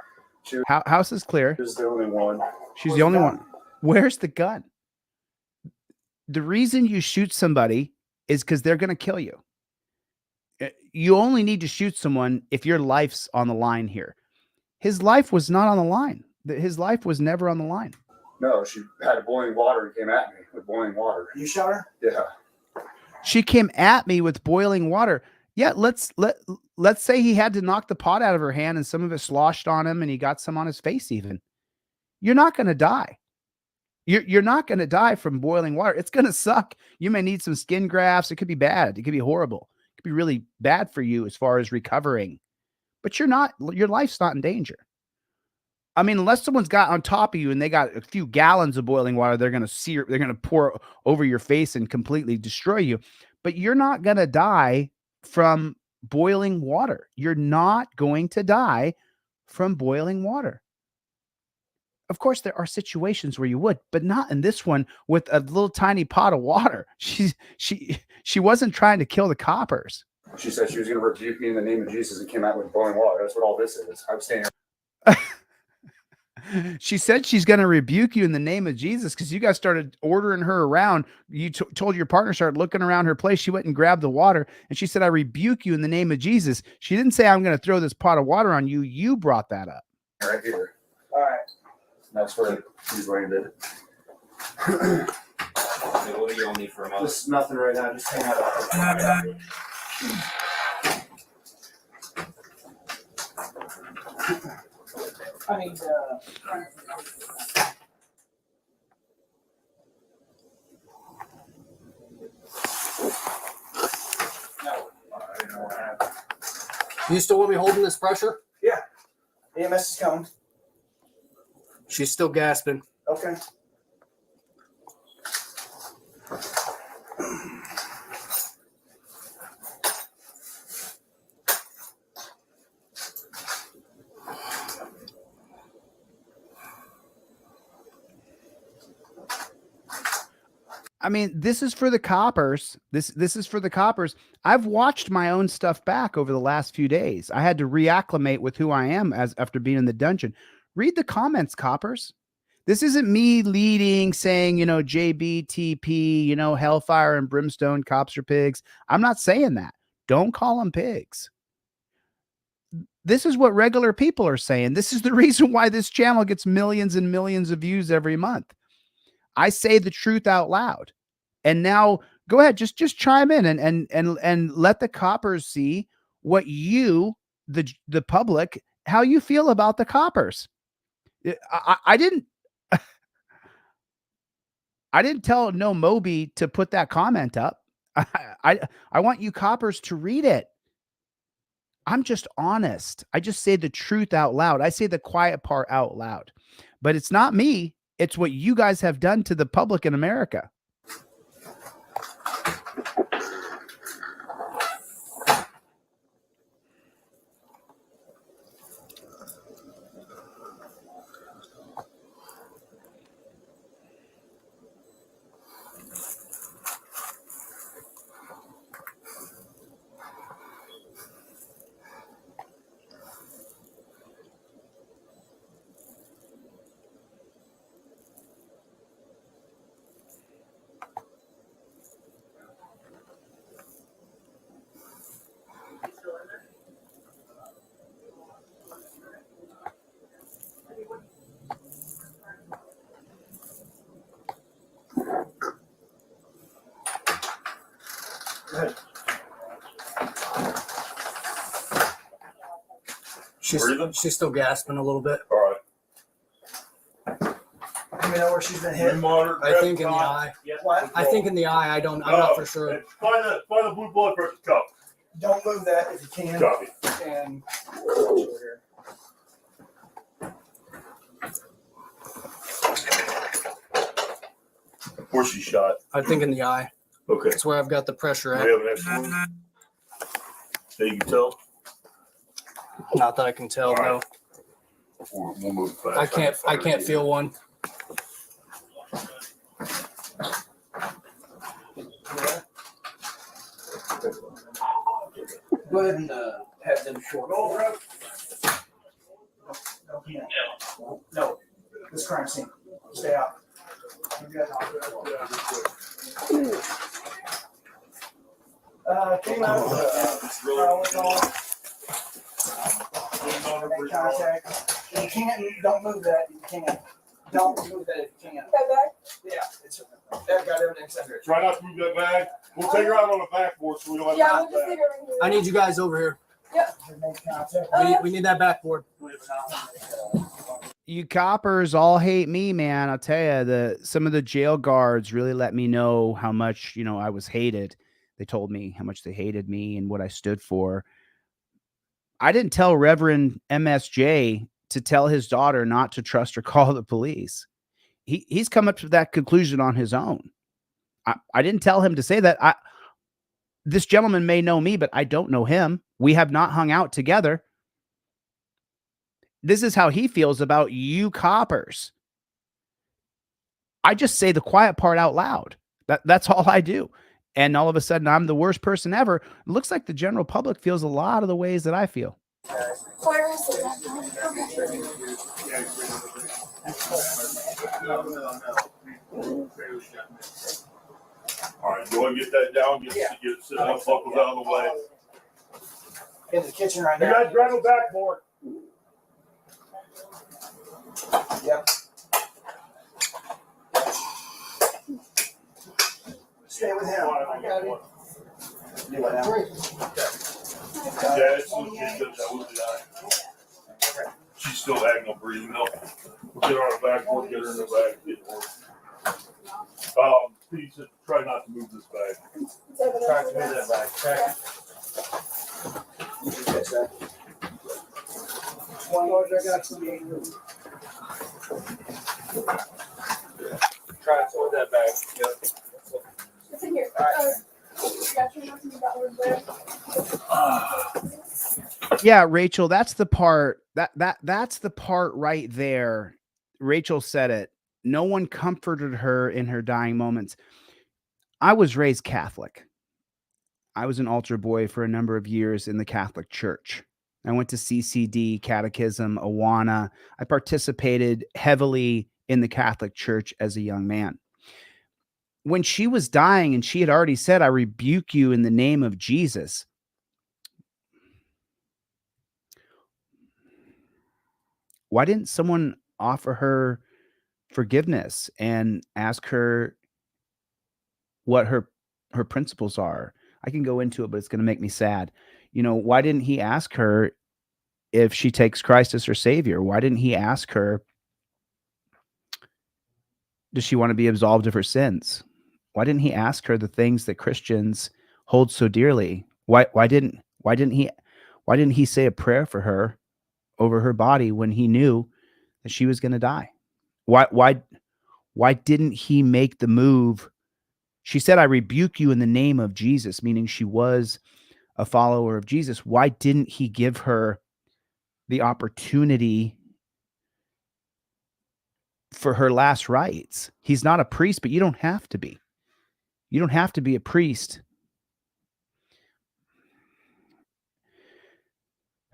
House is clear. She was the only one. She's the only one. Where's the gun? The reason you shoot somebody is because they're going to kill you. You only need to shoot someone if your life's on the line here. His life was not on the line. His life was never on the line. No, she had boiling water and came at me with boiling water. You shot her? Yeah. She came at me with boiling water. Yeah, let's say he had to knock the pot out of her hand and some of it sloshed on him and he got some on his face even. You're not going to die. You're not going to die from boiling water. It's going to suck. You may need some skin grafts. It could be bad. It could be horrible. It could be really bad for you as far as recovering. But your life's not in danger. I mean, unless someone's got on top of you and they got a few gallons of boiling water, they're going to pour over your face and completely destroy you. But you're not going to die from boiling water. You're not going to die from boiling water. Of course, there are situations where you would, but not in this one with a little tiny pot of water. She wasn't trying to kill the coppers. She said she was going to rebuke me in the name of Jesus and came out with boiling water. That's what all this is. I was standing. She said she's going to rebuke you in the name of Jesus because you guys started ordering her around. You told your partner, started looking around her place. She went and grabbed the water, and she said, I rebuke you in the name of Jesus. She didn't say, I'm going to throw this pot of water on you. You brought that up. Right here. All right. That's where she's landed. What do you all need from us? Just nothing right now. Just hang out. I need You still want me holding this pressure? Yeah. EMS is coming. She's still gasping. Okay. I mean, this is for the coppers. This is for the coppers. I've watched my own stuff back over the last few days. I had to reacclimate with who I am after being in the dungeon. Read the comments, coppers. This isn't me leading, saying, JBTP, hellfire and brimstone, cops are pigs. I'm not saying that. Don't call them pigs. This is what regular people are saying. This is the reason why this channel gets millions and millions of views every month. I say the truth out loud. And now go ahead, just chime in and let the coppers see what you, the public, how you feel about the coppers. I didn't tell No Moby to put that comment up. I want you coppers to read it. I'm just honest. I just say the truth out loud. I say the quiet part out loud. But it's not me. It's what you guys have done to the public in America. She's still gasping a little bit. All right. Do you know where she's been hit? I think in the eye. What? I think in the eye. I'm not for sure. Find the blue blood pressure cup. Don't move that if you can. Copy. And Where's she shot? I think in the eye. Okay. That's where I've got the pressure We at. have an extra one. That you can tell. Not that I can tell. All right. No, We'll move fast. I can't feel one. go ahead and have them short. No, this crime scene. Stay out. Came out of the make contact. You can't, don't move that. You can't. Don't move that if you can't. Yeah, it's that got everything under it. Try not to move that bag. We'll take her out on the backboard so we don't have to move that. I need you guys over here. Make contact. We need that backboard. You coppers all hate me, man. I'll tell you, some of the jail guards really let me know how much, I was hated. They told me how much they hated me and what I stood for. I didn't tell Reverend MSJ to tell his daughter not to trust or call the police. He's come up to that conclusion on his own. I didn't tell him to say that. This gentleman may know me, but I don't know him. We have not hung out together. This is how he feels about you coppers. I just say the quiet part out loud. That's all I do. And all of a sudden, I'm the worst person ever. It looks like the general public feels a lot of the ways that I feel. Where is it? All right, go and get that down. Get it sit up, buckles out of the way. In the kitchen right You now. guys grab a backboard. Yep. Stay with him. I got it. Do what now? Yeah, it's that was the eye. She's still acting on breathing though. We'll get her on the backboard, get her in the bag, get her. Please try not to move this bag. Try to move that back. Okay. You can catch that. One more, I got some. Try to hold that back. Yep. It's in here. Yeah, Rachel, that's the part that's the part right there. Rachel said it. No one comforted her in her dying moments. I was raised Catholic. I was an altar boy for a number of years in the Catholic Church. I went to CCD, Catechism, Awana. I participated heavily in the Catholic Church as a young man. When she was dying and she had already said, I rebuke you in the name of Jesus. Why didn't someone offer her forgiveness and ask her what her principles are? I can go into it, but it's going to make me sad. Why didn't he ask her if she takes Christ as her savior? Why didn't he ask her, does she want to be absolved of her sins? Why didn't he ask her the things that Christians hold so dearly? Why didn't he say a prayer for her over her body when he knew that she was going to die? Why didn't he make the move? She said, I rebuke you in the name of Jesus, meaning she was a follower of Jesus. Why didn't he give her the opportunity for her last rites? He's not a priest, but you don't have to be. You don't have to be a priest.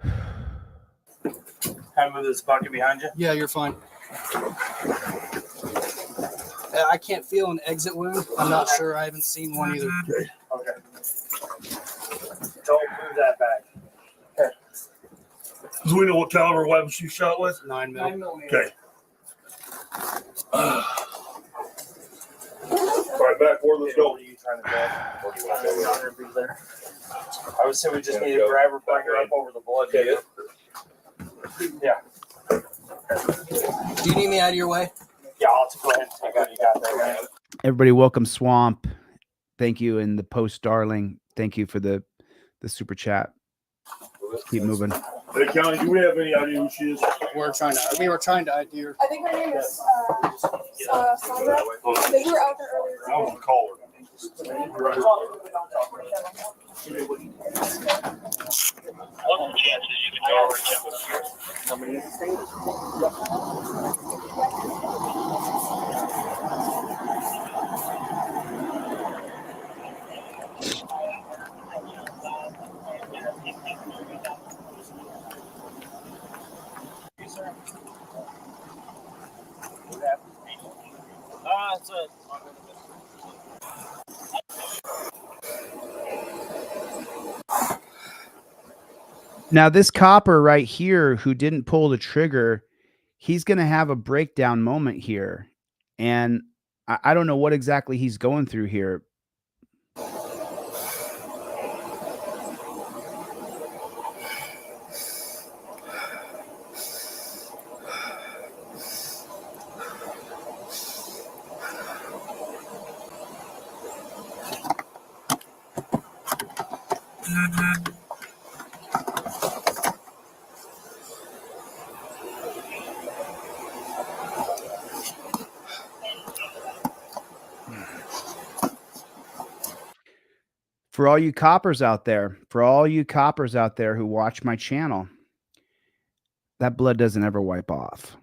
Have move this bucket behind you. Yeah, you're fine. I can't feel an exit wound. I'm not sure. I haven't seen one either. Okay. Don't move that back. Okay. Do we know what caliber weapon she shot with? 9 mil. Okay. All right, backboard, let's go. What are you trying to do? I would say we just need to grab her, bring her up over the blood. Okay. Yeah. Do you need me out of your way? Yeah, I'll go ahead and take what you got there, man. Everybody, welcome Swamp. Thank you, and the post, darling. Thank you for the super chat. Keep moving. Hey, County, do we have any idea who she is? We were trying to idea. I think her name is Sonya. They were out there earlier. I was a caller. What's the chances you can go over and check with you? It's a Now, this copper right here who didn't pull the trigger, he's going to have a breakdown moment here. And I don't know what exactly he's going through here. For all you coppers out there, who watch my channel, that blood doesn't ever wipe off.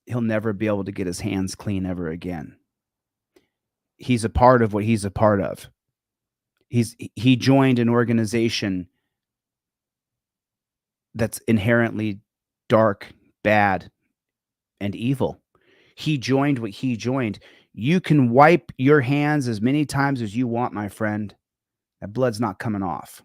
He'll never be able to get his hands clean ever again. He's a part of what he's a part of. He joined an organization that's inherently dark, bad, and evil. He joined what he joined. You can wipe your hands as many times as you want, my friend. That blood's not coming off.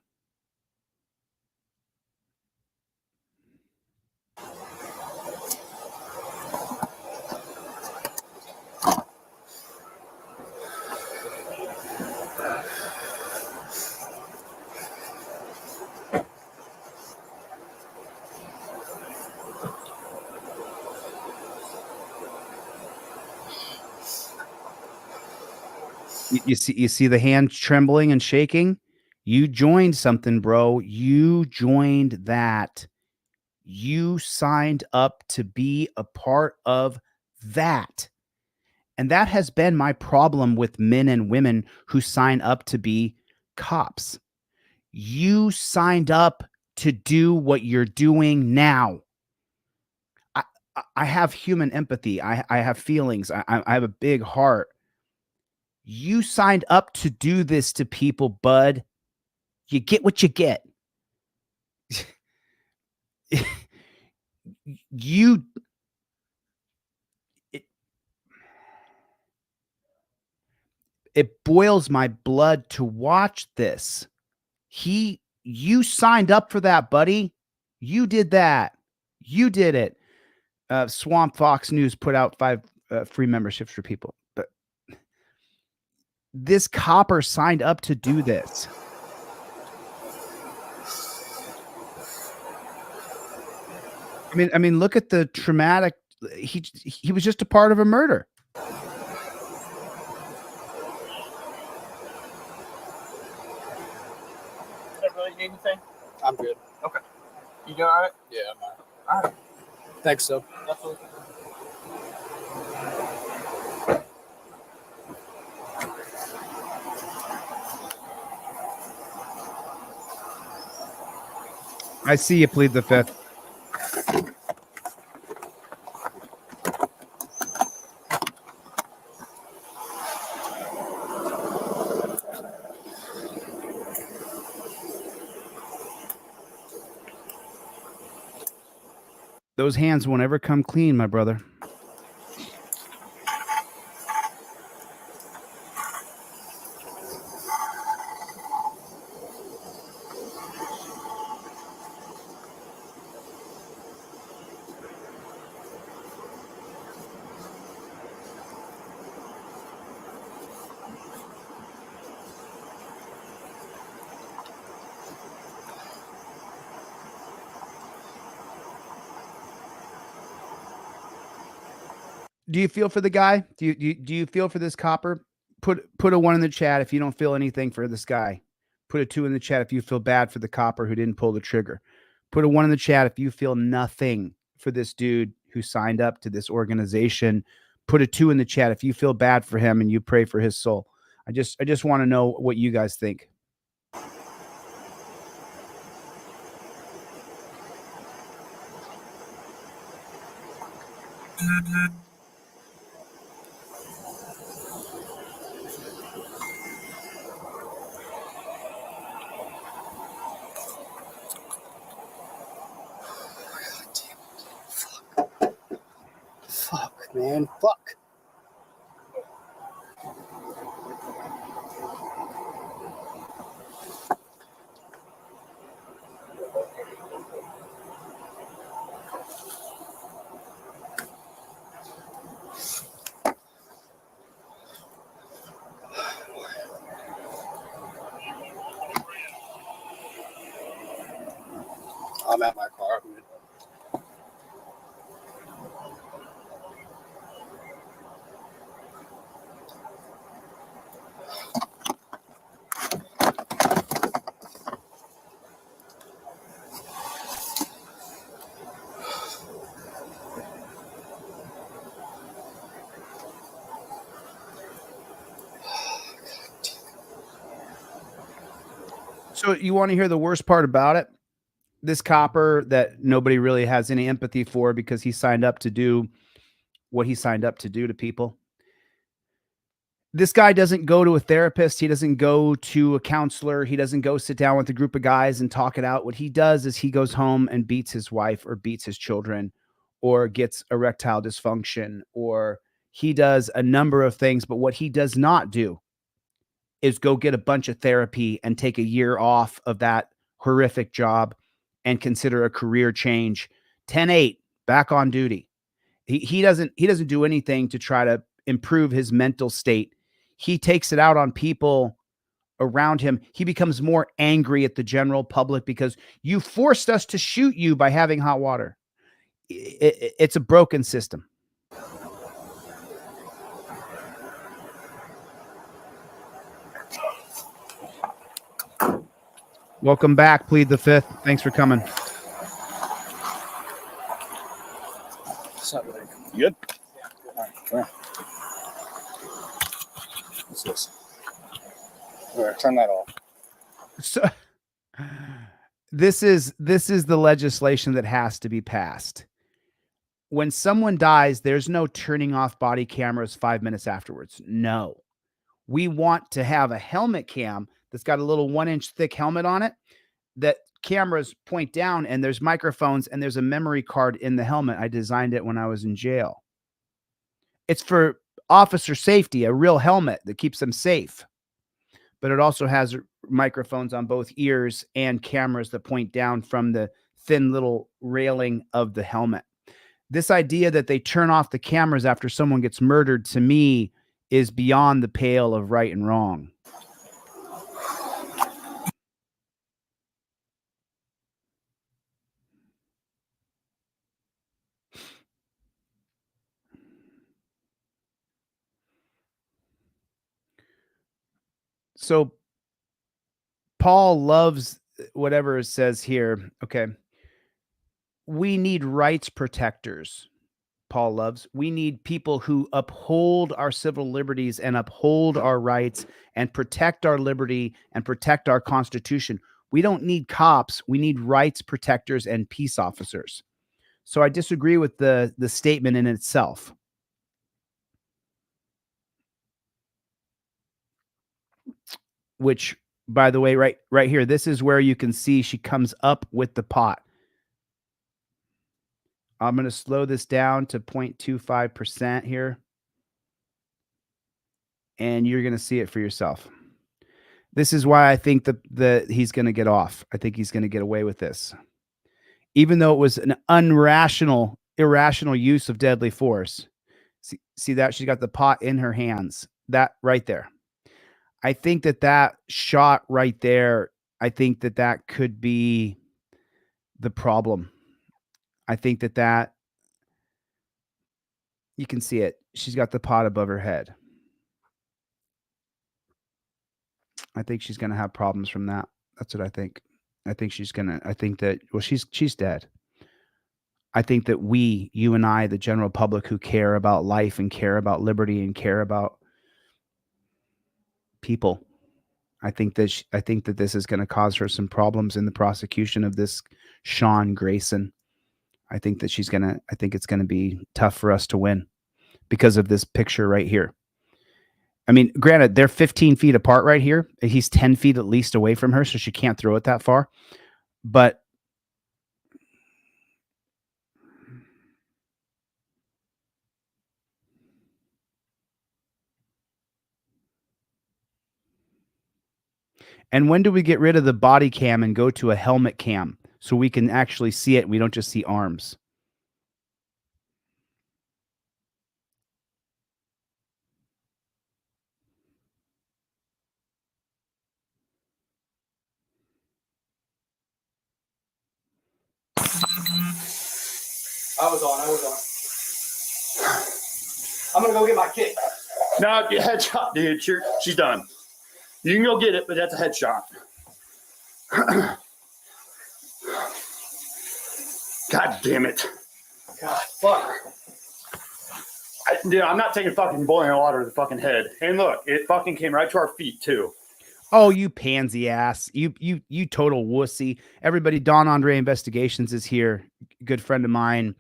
You see the hand trembling and shaking? You joined something, bro. You joined that. You signed up to be a part of that. And that has been my problem with men and women who sign up to be cops. You signed up to do what you're doing now. I have human empathy. I have feelings. I have a big heart. You signed up to do this to people, bud. You get what you get. It boils my blood to watch this. You signed up for that, buddy. You did that. You did it. Swamp Fox News put out 5 free memberships for people. But this copper signed up to do this. I mean, look at the traumatic. He was just a part of a murder. Really need anything? I'm good. Okay. You doing all right? Yeah, I'm all right. All right. Thanks, so. Absolutely. I see you plead the fifth. Those hands won't ever come clean, my brother. Do you feel for the guy? Do you feel for this copper? Put a 1 in the chat if you don't feel anything for this guy. Put a 2 in the chat if you feel bad for the copper who didn't pull the trigger. Put a 1 in the chat if you feel nothing for this dude who signed up to this organization. Put a 2 in the chat if you feel bad for him and you pray for his soul. I just want to know what you guys think. Fuck, man. Fuck. I'm at my car. So you want to hear the worst part about it? This copper that nobody really has any empathy for because he signed up to do what he signed up to do to people. This guy doesn't go to a therapist. He doesn't go to a counselor. He doesn't go sit down with a group of guys and talk it out. What he does is he goes home and beats his wife or beats his children or gets erectile dysfunction, or he does a number of things. But what he does not do is go get a bunch of therapy and take a year off of that horrific job and consider a career change. 10-8, back on duty. He doesn't do anything to try to improve his mental state. He takes it out on people around him. He becomes more angry at the general public because you forced us to shoot you by having hot water. It's a broken system. Welcome back, Plead the Fifth. Thanks for coming. What's up, buddy? You good? All right, come here. What's this? All right, turn that off. So this is the legislation that has to be passed. When someone dies, there's no turning off body cameras 5 minutes afterwards. No. We want to have a helmet cam that's got a little 1-inch thick helmet on it that cameras point down and there's microphones and there's a memory card in the helmet. I designed it when I was in jail. It's for officer safety, a real helmet that keeps them safe. But it also has microphones on both ears and cameras that point down from the thin little railing of the helmet. This idea that they turn off the cameras after someone gets murdered, to me, is beyond the pale of right and wrong. So Paul loves whatever it says here. Okay. We need rights protectors. Paul loves. We need people who uphold our civil liberties and uphold our rights and protect our liberty and protect our Constitution. We don't need cops. We need rights protectors and peace officers. So I disagree with the statement in itself. Which, by the way, right here, this is where you can see she comes up with the pot. I'm going to slow this down to 0.25% here. And you're going to see it for yourself. This is why I think that he's going to get off. I think he's going to get away with this. Even though it was an irrational use of deadly force. See that? She's got the pot in her hands. That right there. I think that shot right there, I think that could be the problem. I think that You can see it. She's got the pot above her head. I think she's going to have problems from that. That's what I think. I think that, well, she's dead. I think that you and I, the general public who care about life and care about liberty and care about people, I think that this is going to cause her some problems in the prosecution of this Sean Grayson. I think it's going to be tough for us to win because of this picture right here. I mean, granted, they're 15 feet apart right here. He's 10 feet at least away from her, so she can't throw it that far. But and when do we get rid of the body cam and go to a helmet cam so we can actually see it and we don't just see arms? I was on. I'm gonna go get my kick. No, headshot, dude. She's done. You can go get it, but that's a headshot. God damn it. God, fuck. Dude, I'm not taking fucking boiling water to the fucking head. And look, it fucking came right to our feet, too. Oh, you pansy ass. You total wussy. Everybody, Don Andre Investigations is here. Good friend of mine,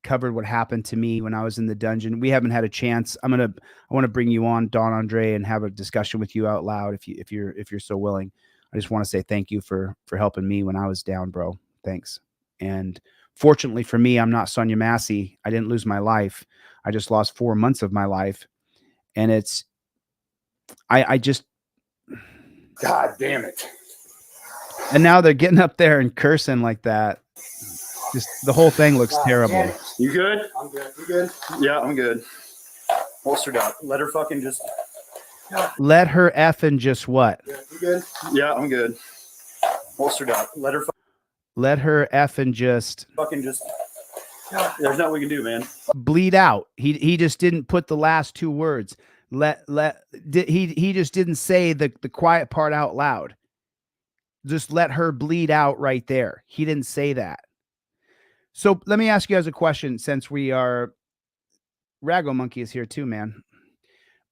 covered what happened to me when I was in the dungeon. We haven't had a chance. I want to bring you on, Don Andre, and have a discussion with you out loud if you're so willing. I just want to say thank you for helping me when I was down, bro. Thanks. And fortunately for me, I'm not Sonya Massey. I didn't lose my life. I just lost 4 months of my life. And I just, God damn it. and now they're getting up there and cursing like that. Just the whole thing looks terrible. You good? I'm good. You good? Yeah, I'm good. Holstered up. Let her fucking just. Let her effing just what? You good? Yeah, I'm good. Holstered up. Let her effing just fucking just. There's nothing we can do, man. Bleed out. He just didn't put the last two words. He just didn't say the quiet part out loud. Just let her bleed out right there. He didn't say that. So let me ask you guys a question, since we are, Rago Monkey is here too, man.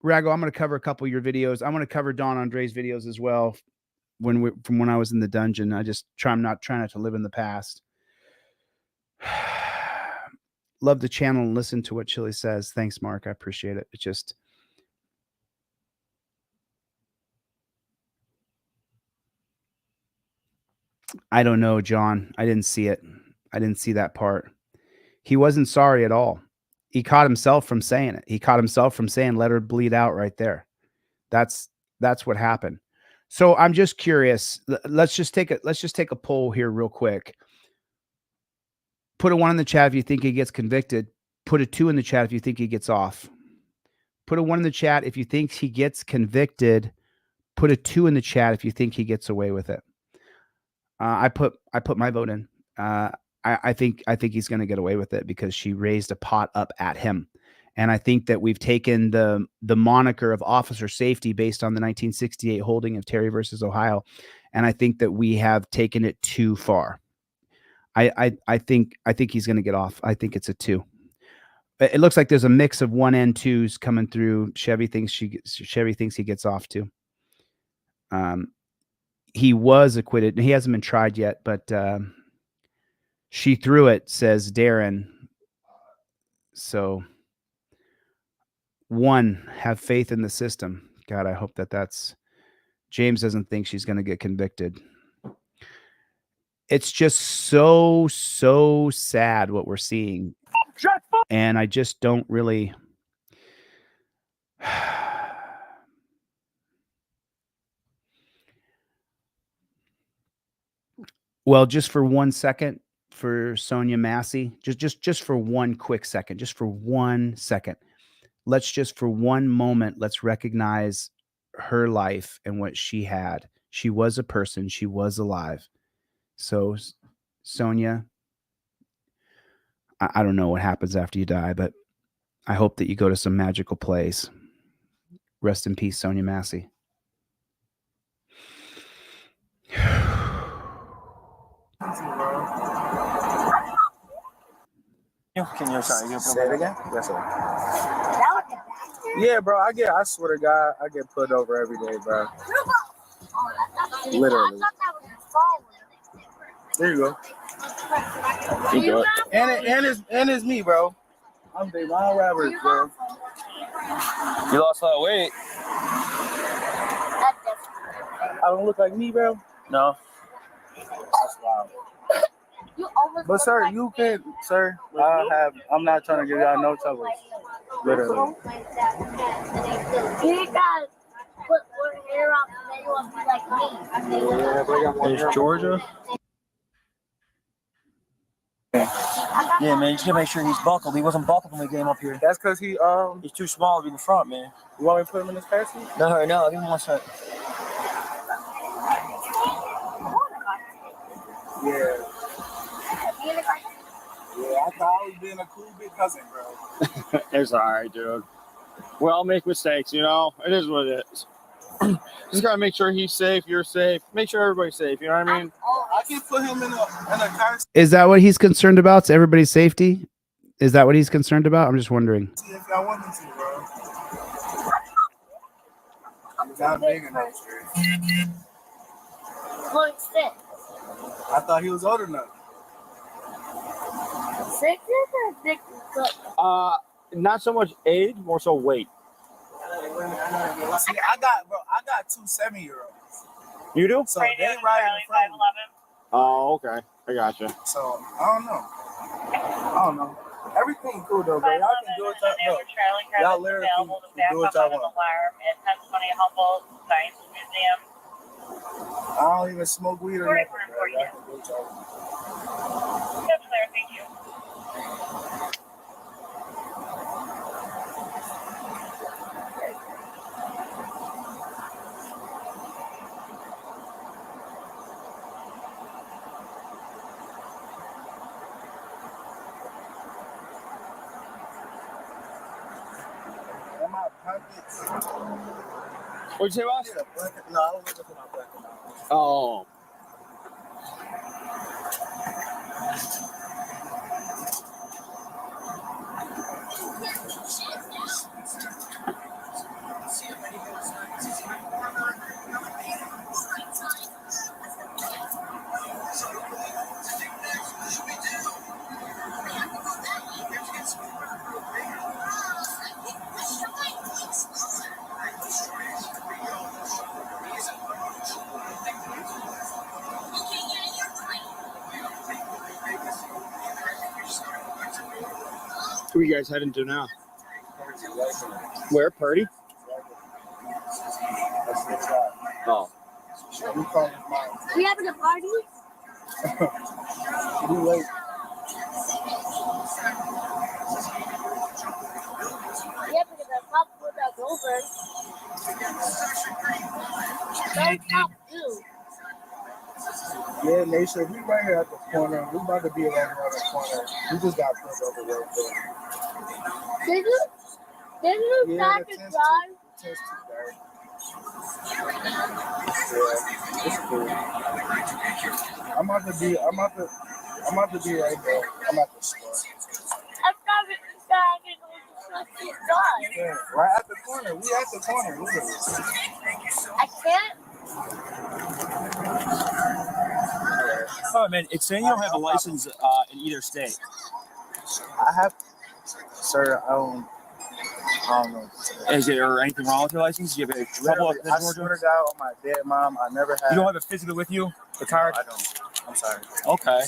Rago, I'm going to cover a couple of your videos. I'm going to cover Don Andre's videos as well. From when I was in the dungeon, I'm not trying to live in the past. Love the channel and listen to what Chili says. Thanks, Mark. I appreciate it. It's just, I don't know, John. I didn't see it. I didn't see that part. He wasn't sorry at all. He caught himself from saying it. He caught himself from saying, let her bleed out right there. That's what happened. So I'm just curious. Let's just take a poll here real quick. Put a 1 in the chat if you think he gets convicted. Put a 2 in the chat if you think he gets off. Put a 1 in the chat if you think he gets convicted. Put a 2 in the chat if you think he gets away with it. I put my vote in. I think he's going to get away with it because she raised a pot up at him. And I think that we've taken the moniker of officer safety based on the 1968 holding of Terry versus Ohio. And I think that we have taken it too far. I think he's going to get off. I think it's a 2. It looks like there's a mix of 1 and 2s coming through. Chevy thinks he gets off too. He was acquitted. He hasn't been tried yet, but she threw it, says Darren. So 1, have faith in the system. God, I hope that's James doesn't think she's going to get convicted. It's just so sad what we're seeing. And I just don't really. Well, just for 1 second for Sonya Massey, just for 1 quick second, just for 1 second. Let's just for 1 moment, let's recognize her life and what she had. She was a person. She was alive. So, Sonya, I don't know what happens after you die, but I hope that you go to some magical place. Rest in peace, Sonya Massey. Can you say it again? Yes, sir. Yeah, bro. I swear to God, I get put over every day, bro. Literally. There you go. And it's me, bro. I'm Big Ron Roberts, bro. You lost a lot of weight. I don't look like me, bro. No. That's wild. But sir, you can, sir. I'm not trying to give y'all no trouble. Literally. You guys put more hair up and then you want to be like me. Yeah, but I got more hair. There's Georgia. Yeah, man, you just gotta make sure he's buckled. He wasn't buckled when we came up here. That's because he's too small to be in the front, man. You want me to put him in his car seat? No, I didn't want to. Yeah. Yeah, I thought I was being a cool big cousin, bro. It's all right, dude. We all make mistakes, you know? It is what it is. Just gotta make sure he's safe, you're safe. Make sure everybody's safe, you know what I mean? I can put him in a car seat. Is that what he's concerned about? Is everybody's safety? Is that what he's concerned about? I'm just wondering. If I want him to, bro. He's not big enough, sir. Look, 6. I thought he was old enough. 6 or 6 is good. Not so much age, more so weight. See, I got 2 7-year-olds. You do? So they ride in front of me. Oh, okay. I gotcha. So I don't know. Everything cool though, bro. Y'all can do what y'all want. Y'all literally can do what y'all want. I don't even smoke weed or nothing, bro. Y'all can do what y'all want. Thank you. My pockets. What'd you say, boss? No, I was looking for my blanket. Oh. Who are you guys heading to now? Where? Purdy? Oh. We having a party? Too late. Yeah, because the cop put us over. Those cops do. Yeah, Nation, we right here at the corner. We about to be around here at the corner. We just got pulled over real quick. Did you start to drive? It's too dark. Yeah, it's cool. I'm about to be right there. I'm at the store. I'm driving to drive. Yeah, right at the corner. We at the corner, literally. I can't. Oh man, it's saying you don't have a license in either state. I have, sir. I don't know. Is there anything wrong with your license? Do you have a trouble with I swear to God, on my dead mom, I never had. You don't have it physically with you? The card? No, I don't. I'm sorry. Okay.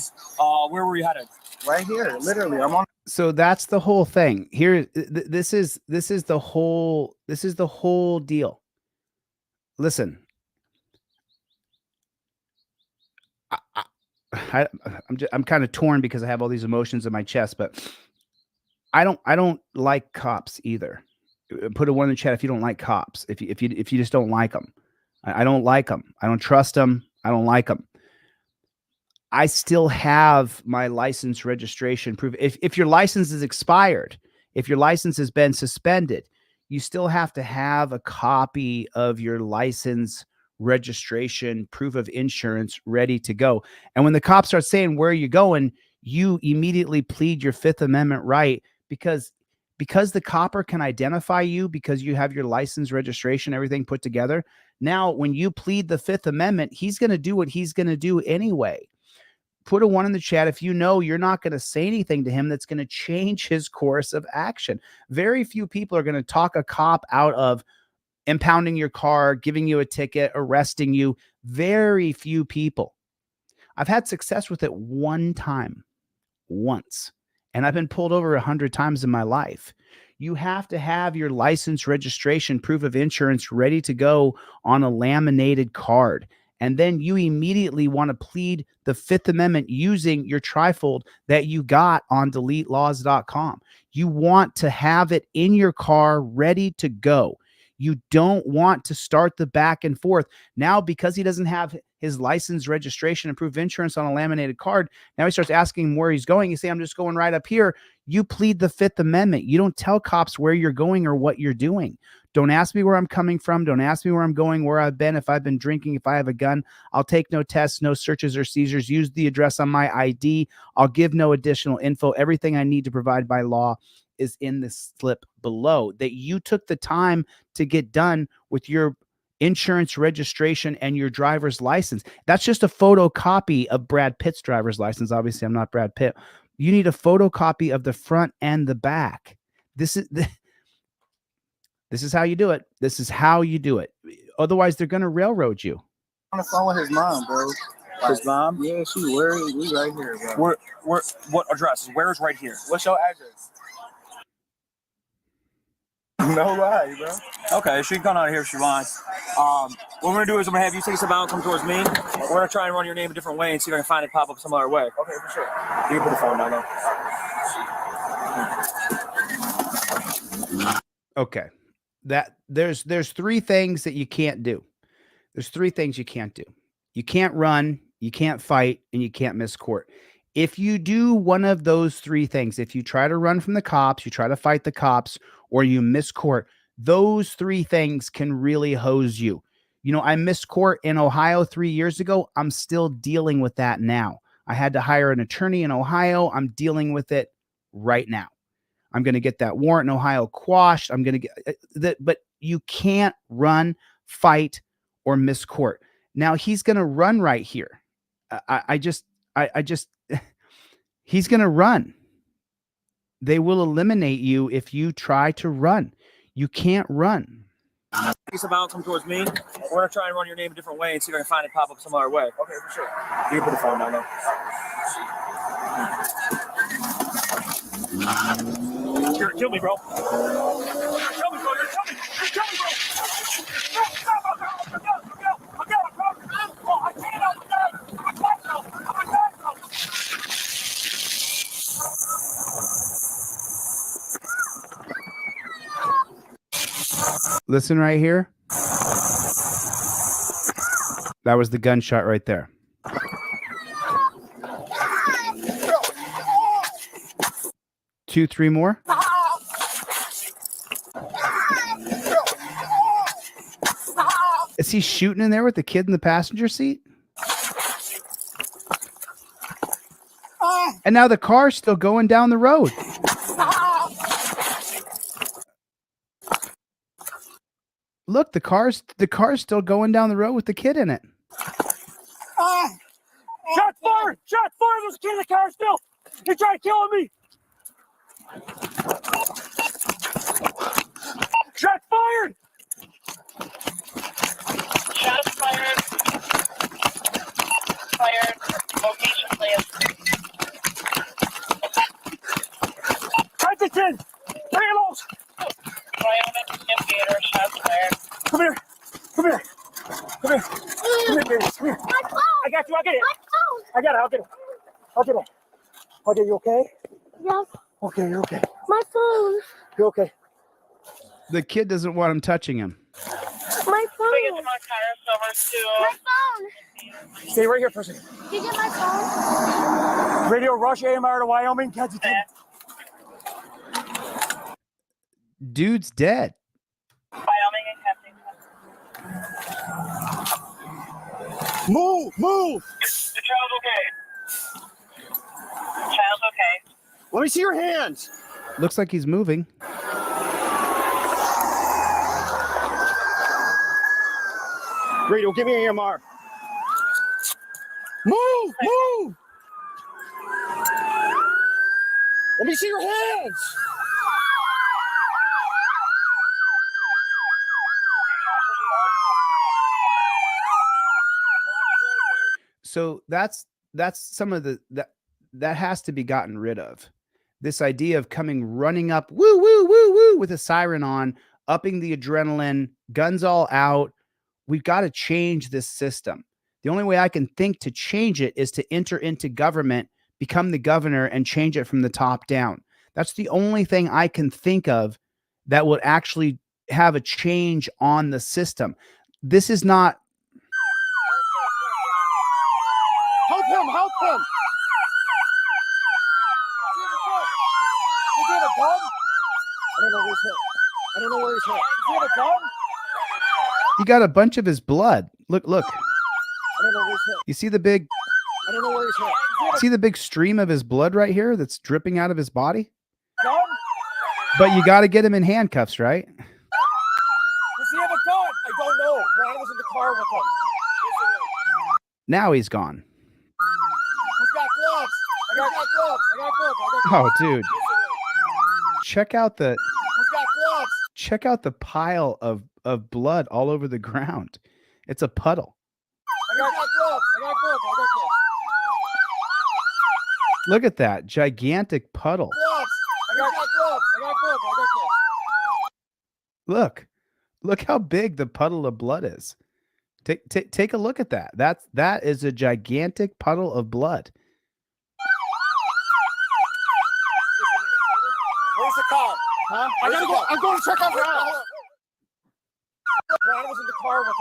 Where were you headed? Right here, literally. I'm on. So that's the whole thing. Here, this is the whole deal. Listen. I'm kind of torn because I have all these emotions in my chest, but I don't like cops either. Put a 1 in the chat if you don't like cops. If you just don't like them, I don't like them. I don't trust them. I don't like them. I still have my license registration proof. If your license is expired, if your license has been suspended, you still have to have a copy of your license, registration, proof of insurance ready to go. And when the cops start saying, where are you going? You immediately plead your Fifth Amendment right because the copper can identify you because you have your license, registration, everything put together. Now, when you plead the Fifth Amendment, he's going to do what he's going to do anyway. Put a 1 in the chat if you know you're not going to say anything to him that's going to change his course of action. Very few people are going to talk a cop out of impounding your car, giving you a ticket, arresting you. Very few people. I've had success with it one time, once, and I've been pulled over 100 times in my life. You have to have your license, registration, proof of insurance ready to go on a laminated card. And then you immediately want to plead the Fifth Amendment using your trifold that you got on deletelaws.com. You want to have it in your car ready to go. You don't want to start the back and forth. Now, because he doesn't have his license, registration, and proof of insurance on a laminated card, now he starts asking him where he's going. You say, I'm just going right up here. You plead the Fifth Amendment. You don't tell cops where you're going or what you're doing. Don't ask me where I'm coming from. Don't ask me where I'm going, where I've been, if I've been drinking, if I have a gun. I'll take no tests, no searches or seizures. Use the address on my ID. I'll give no additional info. Everything I need to provide by law is in the slip below that you took the time to get done with your insurance, registration, and your driver's license. That's just a photocopy of Brad Pitt's driver's license. Obviously, I'm not Brad Pitt. You need a photocopy of the front and the back. This is how you do it. This is how you do it. Otherwise, they're going to railroad you. I'm on the phone with his mom, bro. His mom? Yeah, we right here, bro. What address? Where is right here? What's your address? No lie, bro. Okay, she can come out here if she wants. What we're gonna do is I'm gonna have you take a step out and come towards me. We're gonna try and run your name a different way and see if I can find it pop up some other way. Okay, for sure. You can put the phone down though. Okay. There's 3 things that you can't do. There's 3 things you can't do. You can't run, you can't fight, and you can't miss court. If you do one of those 3 things, if you try to run from the cops, you try to fight the cops, or you miss court, those 3 things can really hose you. You know, I missed court in Ohio 3 years ago. I'm still dealing with that now. I had to hire an attorney in Ohio. I'm dealing with it right now. I'm going to get that warrant in Ohio quashed. I'm going to get that, but you can't run, fight, or miss court. Now he's going to run right here. He's going to run. They will eliminate you if you try to run. You can't run. Take a step out, come towards me. We're gonna try and run your name a different way and see if I can find it pop up some other way. Okay, for sure. You can put the phone down though. You're kill me, bro. Kill me, bro. Kill me, bro. Kill me, bro. Listen right here. That was the gunshot right there. Two, 3 more. Is he shooting in there with the kid in the passenger seat? And now the car's still going down the road. Look, the car's still going down the road with the kid in it. Shots fired! Shots fired! There's a kid in the car still! He tried killing me! Shots fired! Shots fired. Fired. Location, please. Hydrogen! Reynolds! Wyoming, Indicator, shots fired. Come here! Come here! Come here! Come here, baby. Come here. I got you. I'll get it. I got it. I'll get it. I'll get it. Okay, you okay? Yes. Okay, you're okay. My phone. You're okay. The kid doesn't want him touching him. My phone. We get to Montana, over to... My phone. Stay right here for a second. Did you get my phone? Radio Rush AMR to Wyoming. Catch it. dude's dead. Move! Move! The child's okay. Child's okay. Let me see your hands. Looks like he's moving. Rito, give me an AMR. Move! Move! Let me see your hands. So that's some of the that has to be gotten rid of. This idea of coming running up, woo, woo, woo, woo, with a siren on, upping the adrenaline, guns all out. We've got to change this system. The only way I can think to change it is to enter into government, become the governor, and change it from the top down. That's the only thing I can think of that would actually have a change on the system. This is not. Help him! Help him! Is he a gun? I don't know where he's hit. I don't know where he's hit. Is he a gun? You got a bunch of his blood. Look. I don't know where he's hit. You see the big. I don't know where he's hit. See the big stream of his blood right here that's dripping out of his body? Gun? But you got to get him in handcuffs, right? Does he have a gun? I don't know. Brian was in the car with him. Now he's gone. He's got gloves. I got gloves. I got gloves. Oh, dude. Check out the He's got gloves. check out the pile of blood all over the ground. It's a puddle. I got gloves. I got gloves. I got gloves. Look at that gigantic puddle. Gloves. I got gloves. I got gloves. I got gloves. Look how big the puddle of blood is. Take a look at that. That is a gigantic puddle of blood. Where's the car? Huh? I gotta go. I'm going to check out Brian. Brian was in the car with him.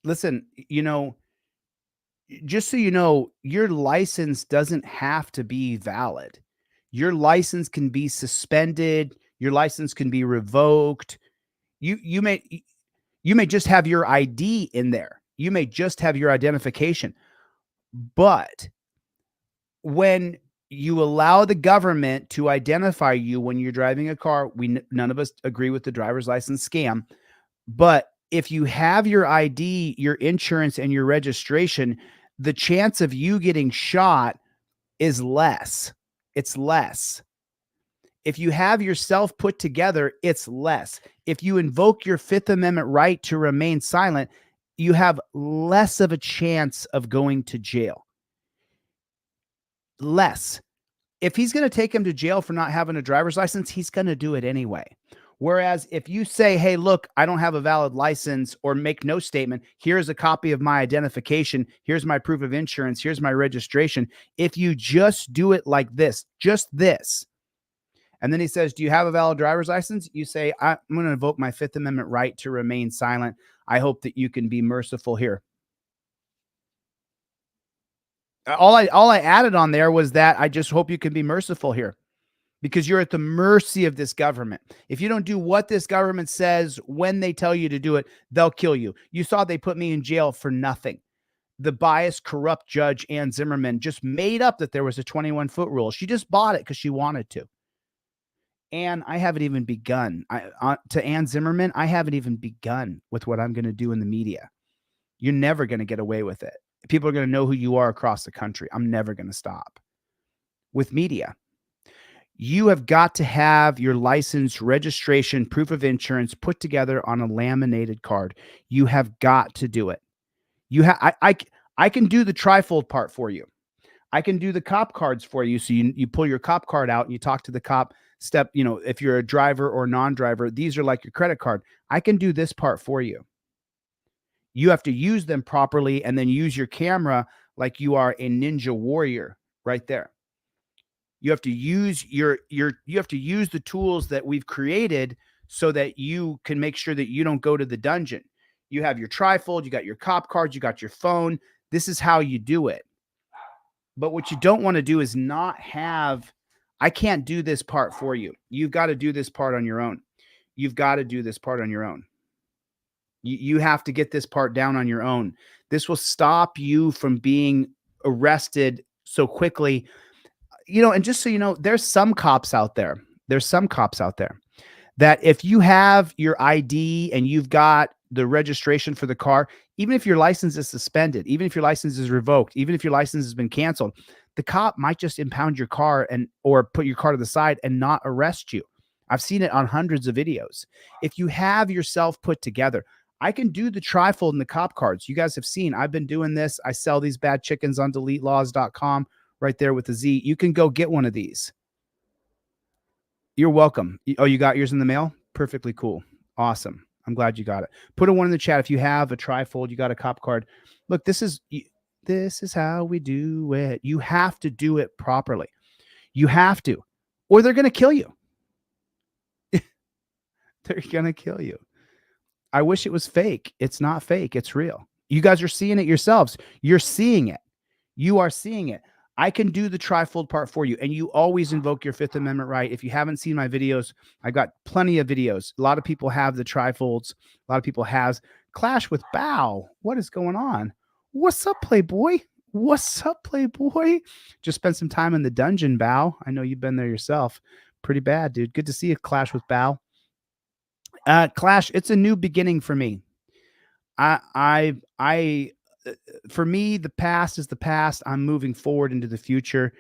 Listen, just so you know, your license doesn't have to be valid. Your license can be suspended. Your license can be revoked. You may just have your ID in there. You may just have your identification. But when you allow the government to identify you when you're driving a car, none of us agree with the driver's license scam. But if you have your ID, your insurance, and your registration, the chance of you getting shot is less. It's less. If you have yourself put together, it's less. If you invoke your Fifth Amendment right to remain silent, you have less of a chance of going to jail. Less. If he's going to take him to jail for not having a driver's license, he's going to do it anyway. Whereas if you say, hey, look, I don't have a valid license, or make no statement, here's a copy of my identification, here's my proof of insurance, here's my registration. If you just do it like this, just this, and then he says, do you have a valid driver's license? You say, I'm going to invoke my Fifth Amendment right to remain silent. I hope that you can be merciful here. All I added on there was that I just hope you can be merciful here, because you're at the mercy of this government. If you don't do what this government says when they tell you to do it, they'll kill you. You saw they put me in jail for nothing. The biased, corrupt judge, Ann Zimmerman, just made up that there was a 21-foot rule. She just bought it because she wanted to. And I haven't even begun. To Ann Zimmerman, I haven't even begun with what I'm going to do in the media. You're never going to get away with it. People are going to know who you are across the country. I'm never going to stop. With media, you have got to have your license, registration, proof of insurance put together on a laminated card. You have got to do it. I can do the trifold part for you. I can do the cop cards for you. So you pull your cop card out and you talk to the cop. If you're a driver or non-driver, these are like your credit card. I can do this part for you. You have to use them properly and then use your camera like you are a ninja warrior right there. You have to use you have to use the tools that we've created so that you can make sure that you don't go to the dungeon. You have your trifold, you got your cop cards, you got your phone. This is how you do it. But what you don't want to do is not have I can't do this part for you. You've got to do this part on your own. You've got to do this part on your own. You have to get this part down on your own. This will stop you from being arrested so quickly. You know, and just so you know, there's some cops out there. There's some cops out there that if you have your ID and you've got the registration for the car, even if your license is suspended, even if your license is revoked, even if your license has been canceled, the cop might just impound your car or put your car to the side and not arrest you. I've seen it on hundreds of videos. If you have yourself put together, I can do the trifold and the cop cards. You guys have seen, I've been doing this. I sell these bad chickens on deletelaws.com right there with the Z. You can go get one of these. You're welcome. Oh, you got yours in the mail? Perfectly cool. Awesome. I'm glad you got it. Put a one in the chat if you have a trifold, you got a cop card. Look, this is how we do it. You have to do it properly. You have to, or they're going to kill you. They're going to kill you. I wish it was fake. It's not fake. It's real. You guys are seeing it yourselves. You're seeing it. You are seeing it. I can do the trifold part for you, and you always invoke your Fifth Amendment right. If you haven't seen my videos, I got plenty of videos. A lot of people have the trifolds. A lot of people have Clash with Bow. What is going on? What's up, Playboy? What's up, Playboy? Just spent some time in the dungeon, Bow. I know you've been there yourself. Pretty bad, dude. Good to see you, Clash with Bow. Clash, it's a new beginning for me. For me, the past is the past. I'm moving forward into the future.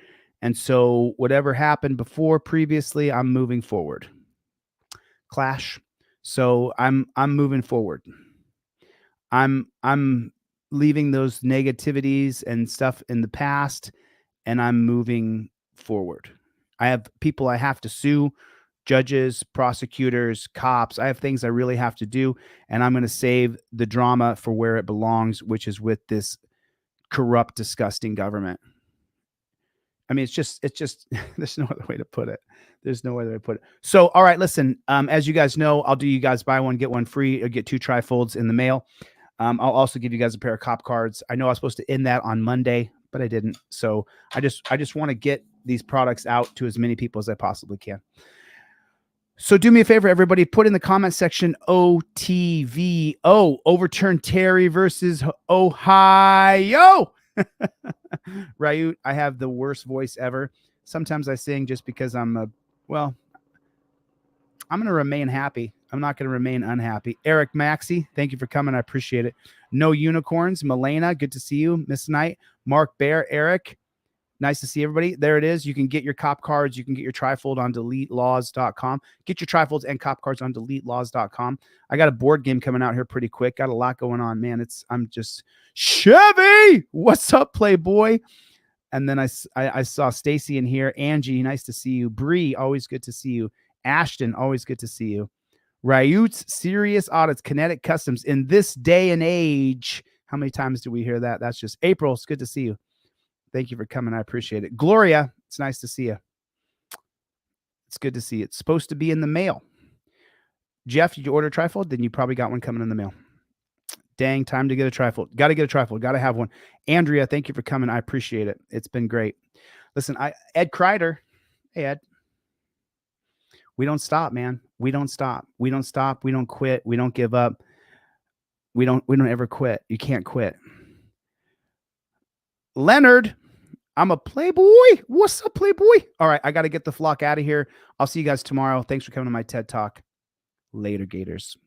And so whatever happened previously, I'm moving forward. Clash. So I'm moving forward. I'm leaving those negativities and stuff in the past, and I'm moving forward. I have people I have to sue, judges, prosecutors, cops. I have things I really have to do, and I'm going to save the drama for where it belongs, which is with this corrupt, disgusting government. I mean, it's just, there's no other way to put it. There's no other way to put it. So, all right, listen, as you guys know, I'll do you guys buy one, get one free, or get 2 trifolds in the mail. I'll also give you guys a pair of cop cards. I know I was supposed to end that on Monday, but I didn't. So I just want to get these products out to as many people as I possibly can. So do me a favor, everybody, put in the comment section OTVO, overturn Terry versus Ohio. Ryut, I have the worst voice ever. Sometimes I sing just because I'm going to remain happy. I'm not going to remain unhappy. Eric Maxey, thank you for coming. I appreciate it. No Unicorns, Milena, good to see you. Miss Knight, Mark Bear, Eric. Nice to see everybody. There it is. You can get your cop cards. You can get your trifold on deletelaws.com. Get your trifolds and cop cards on deletelaws.com. I got a board game coming out here pretty quick. Got a lot going on, man. I'm just Chevy. What's up, Playboy? And then I saw Stacy in here. Angie, nice to see you. Bree, always good to see you. Ashton, always good to see you. Ryut's Serious Audits, Kinetic Customs. In this day and age, how many times do we hear that? That's just April. It's good to see you. Thank you for coming. I appreciate it. Gloria, it's nice to see you. It's good to see you. It's supposed to be in the mail. Jeff, did you order a trifold? Then you probably got one coming in the mail. Dang, time to get a trifold. Got to get a trifold. Got to have one. Andrea, thank you for coming. I appreciate it. It's been great. Listen, Ed Kreider. Hey, Ed. We don't stop, man. We don't stop. We don't stop. We don't quit. We don't give up. We don't ever quit. You can't quit. Leonard, I'm a Playboy. What's up, Playboy? All right, I got to get the flock out of here. I'll see you guys tomorrow. Thanks for coming to my TED Talk. Later, Gators.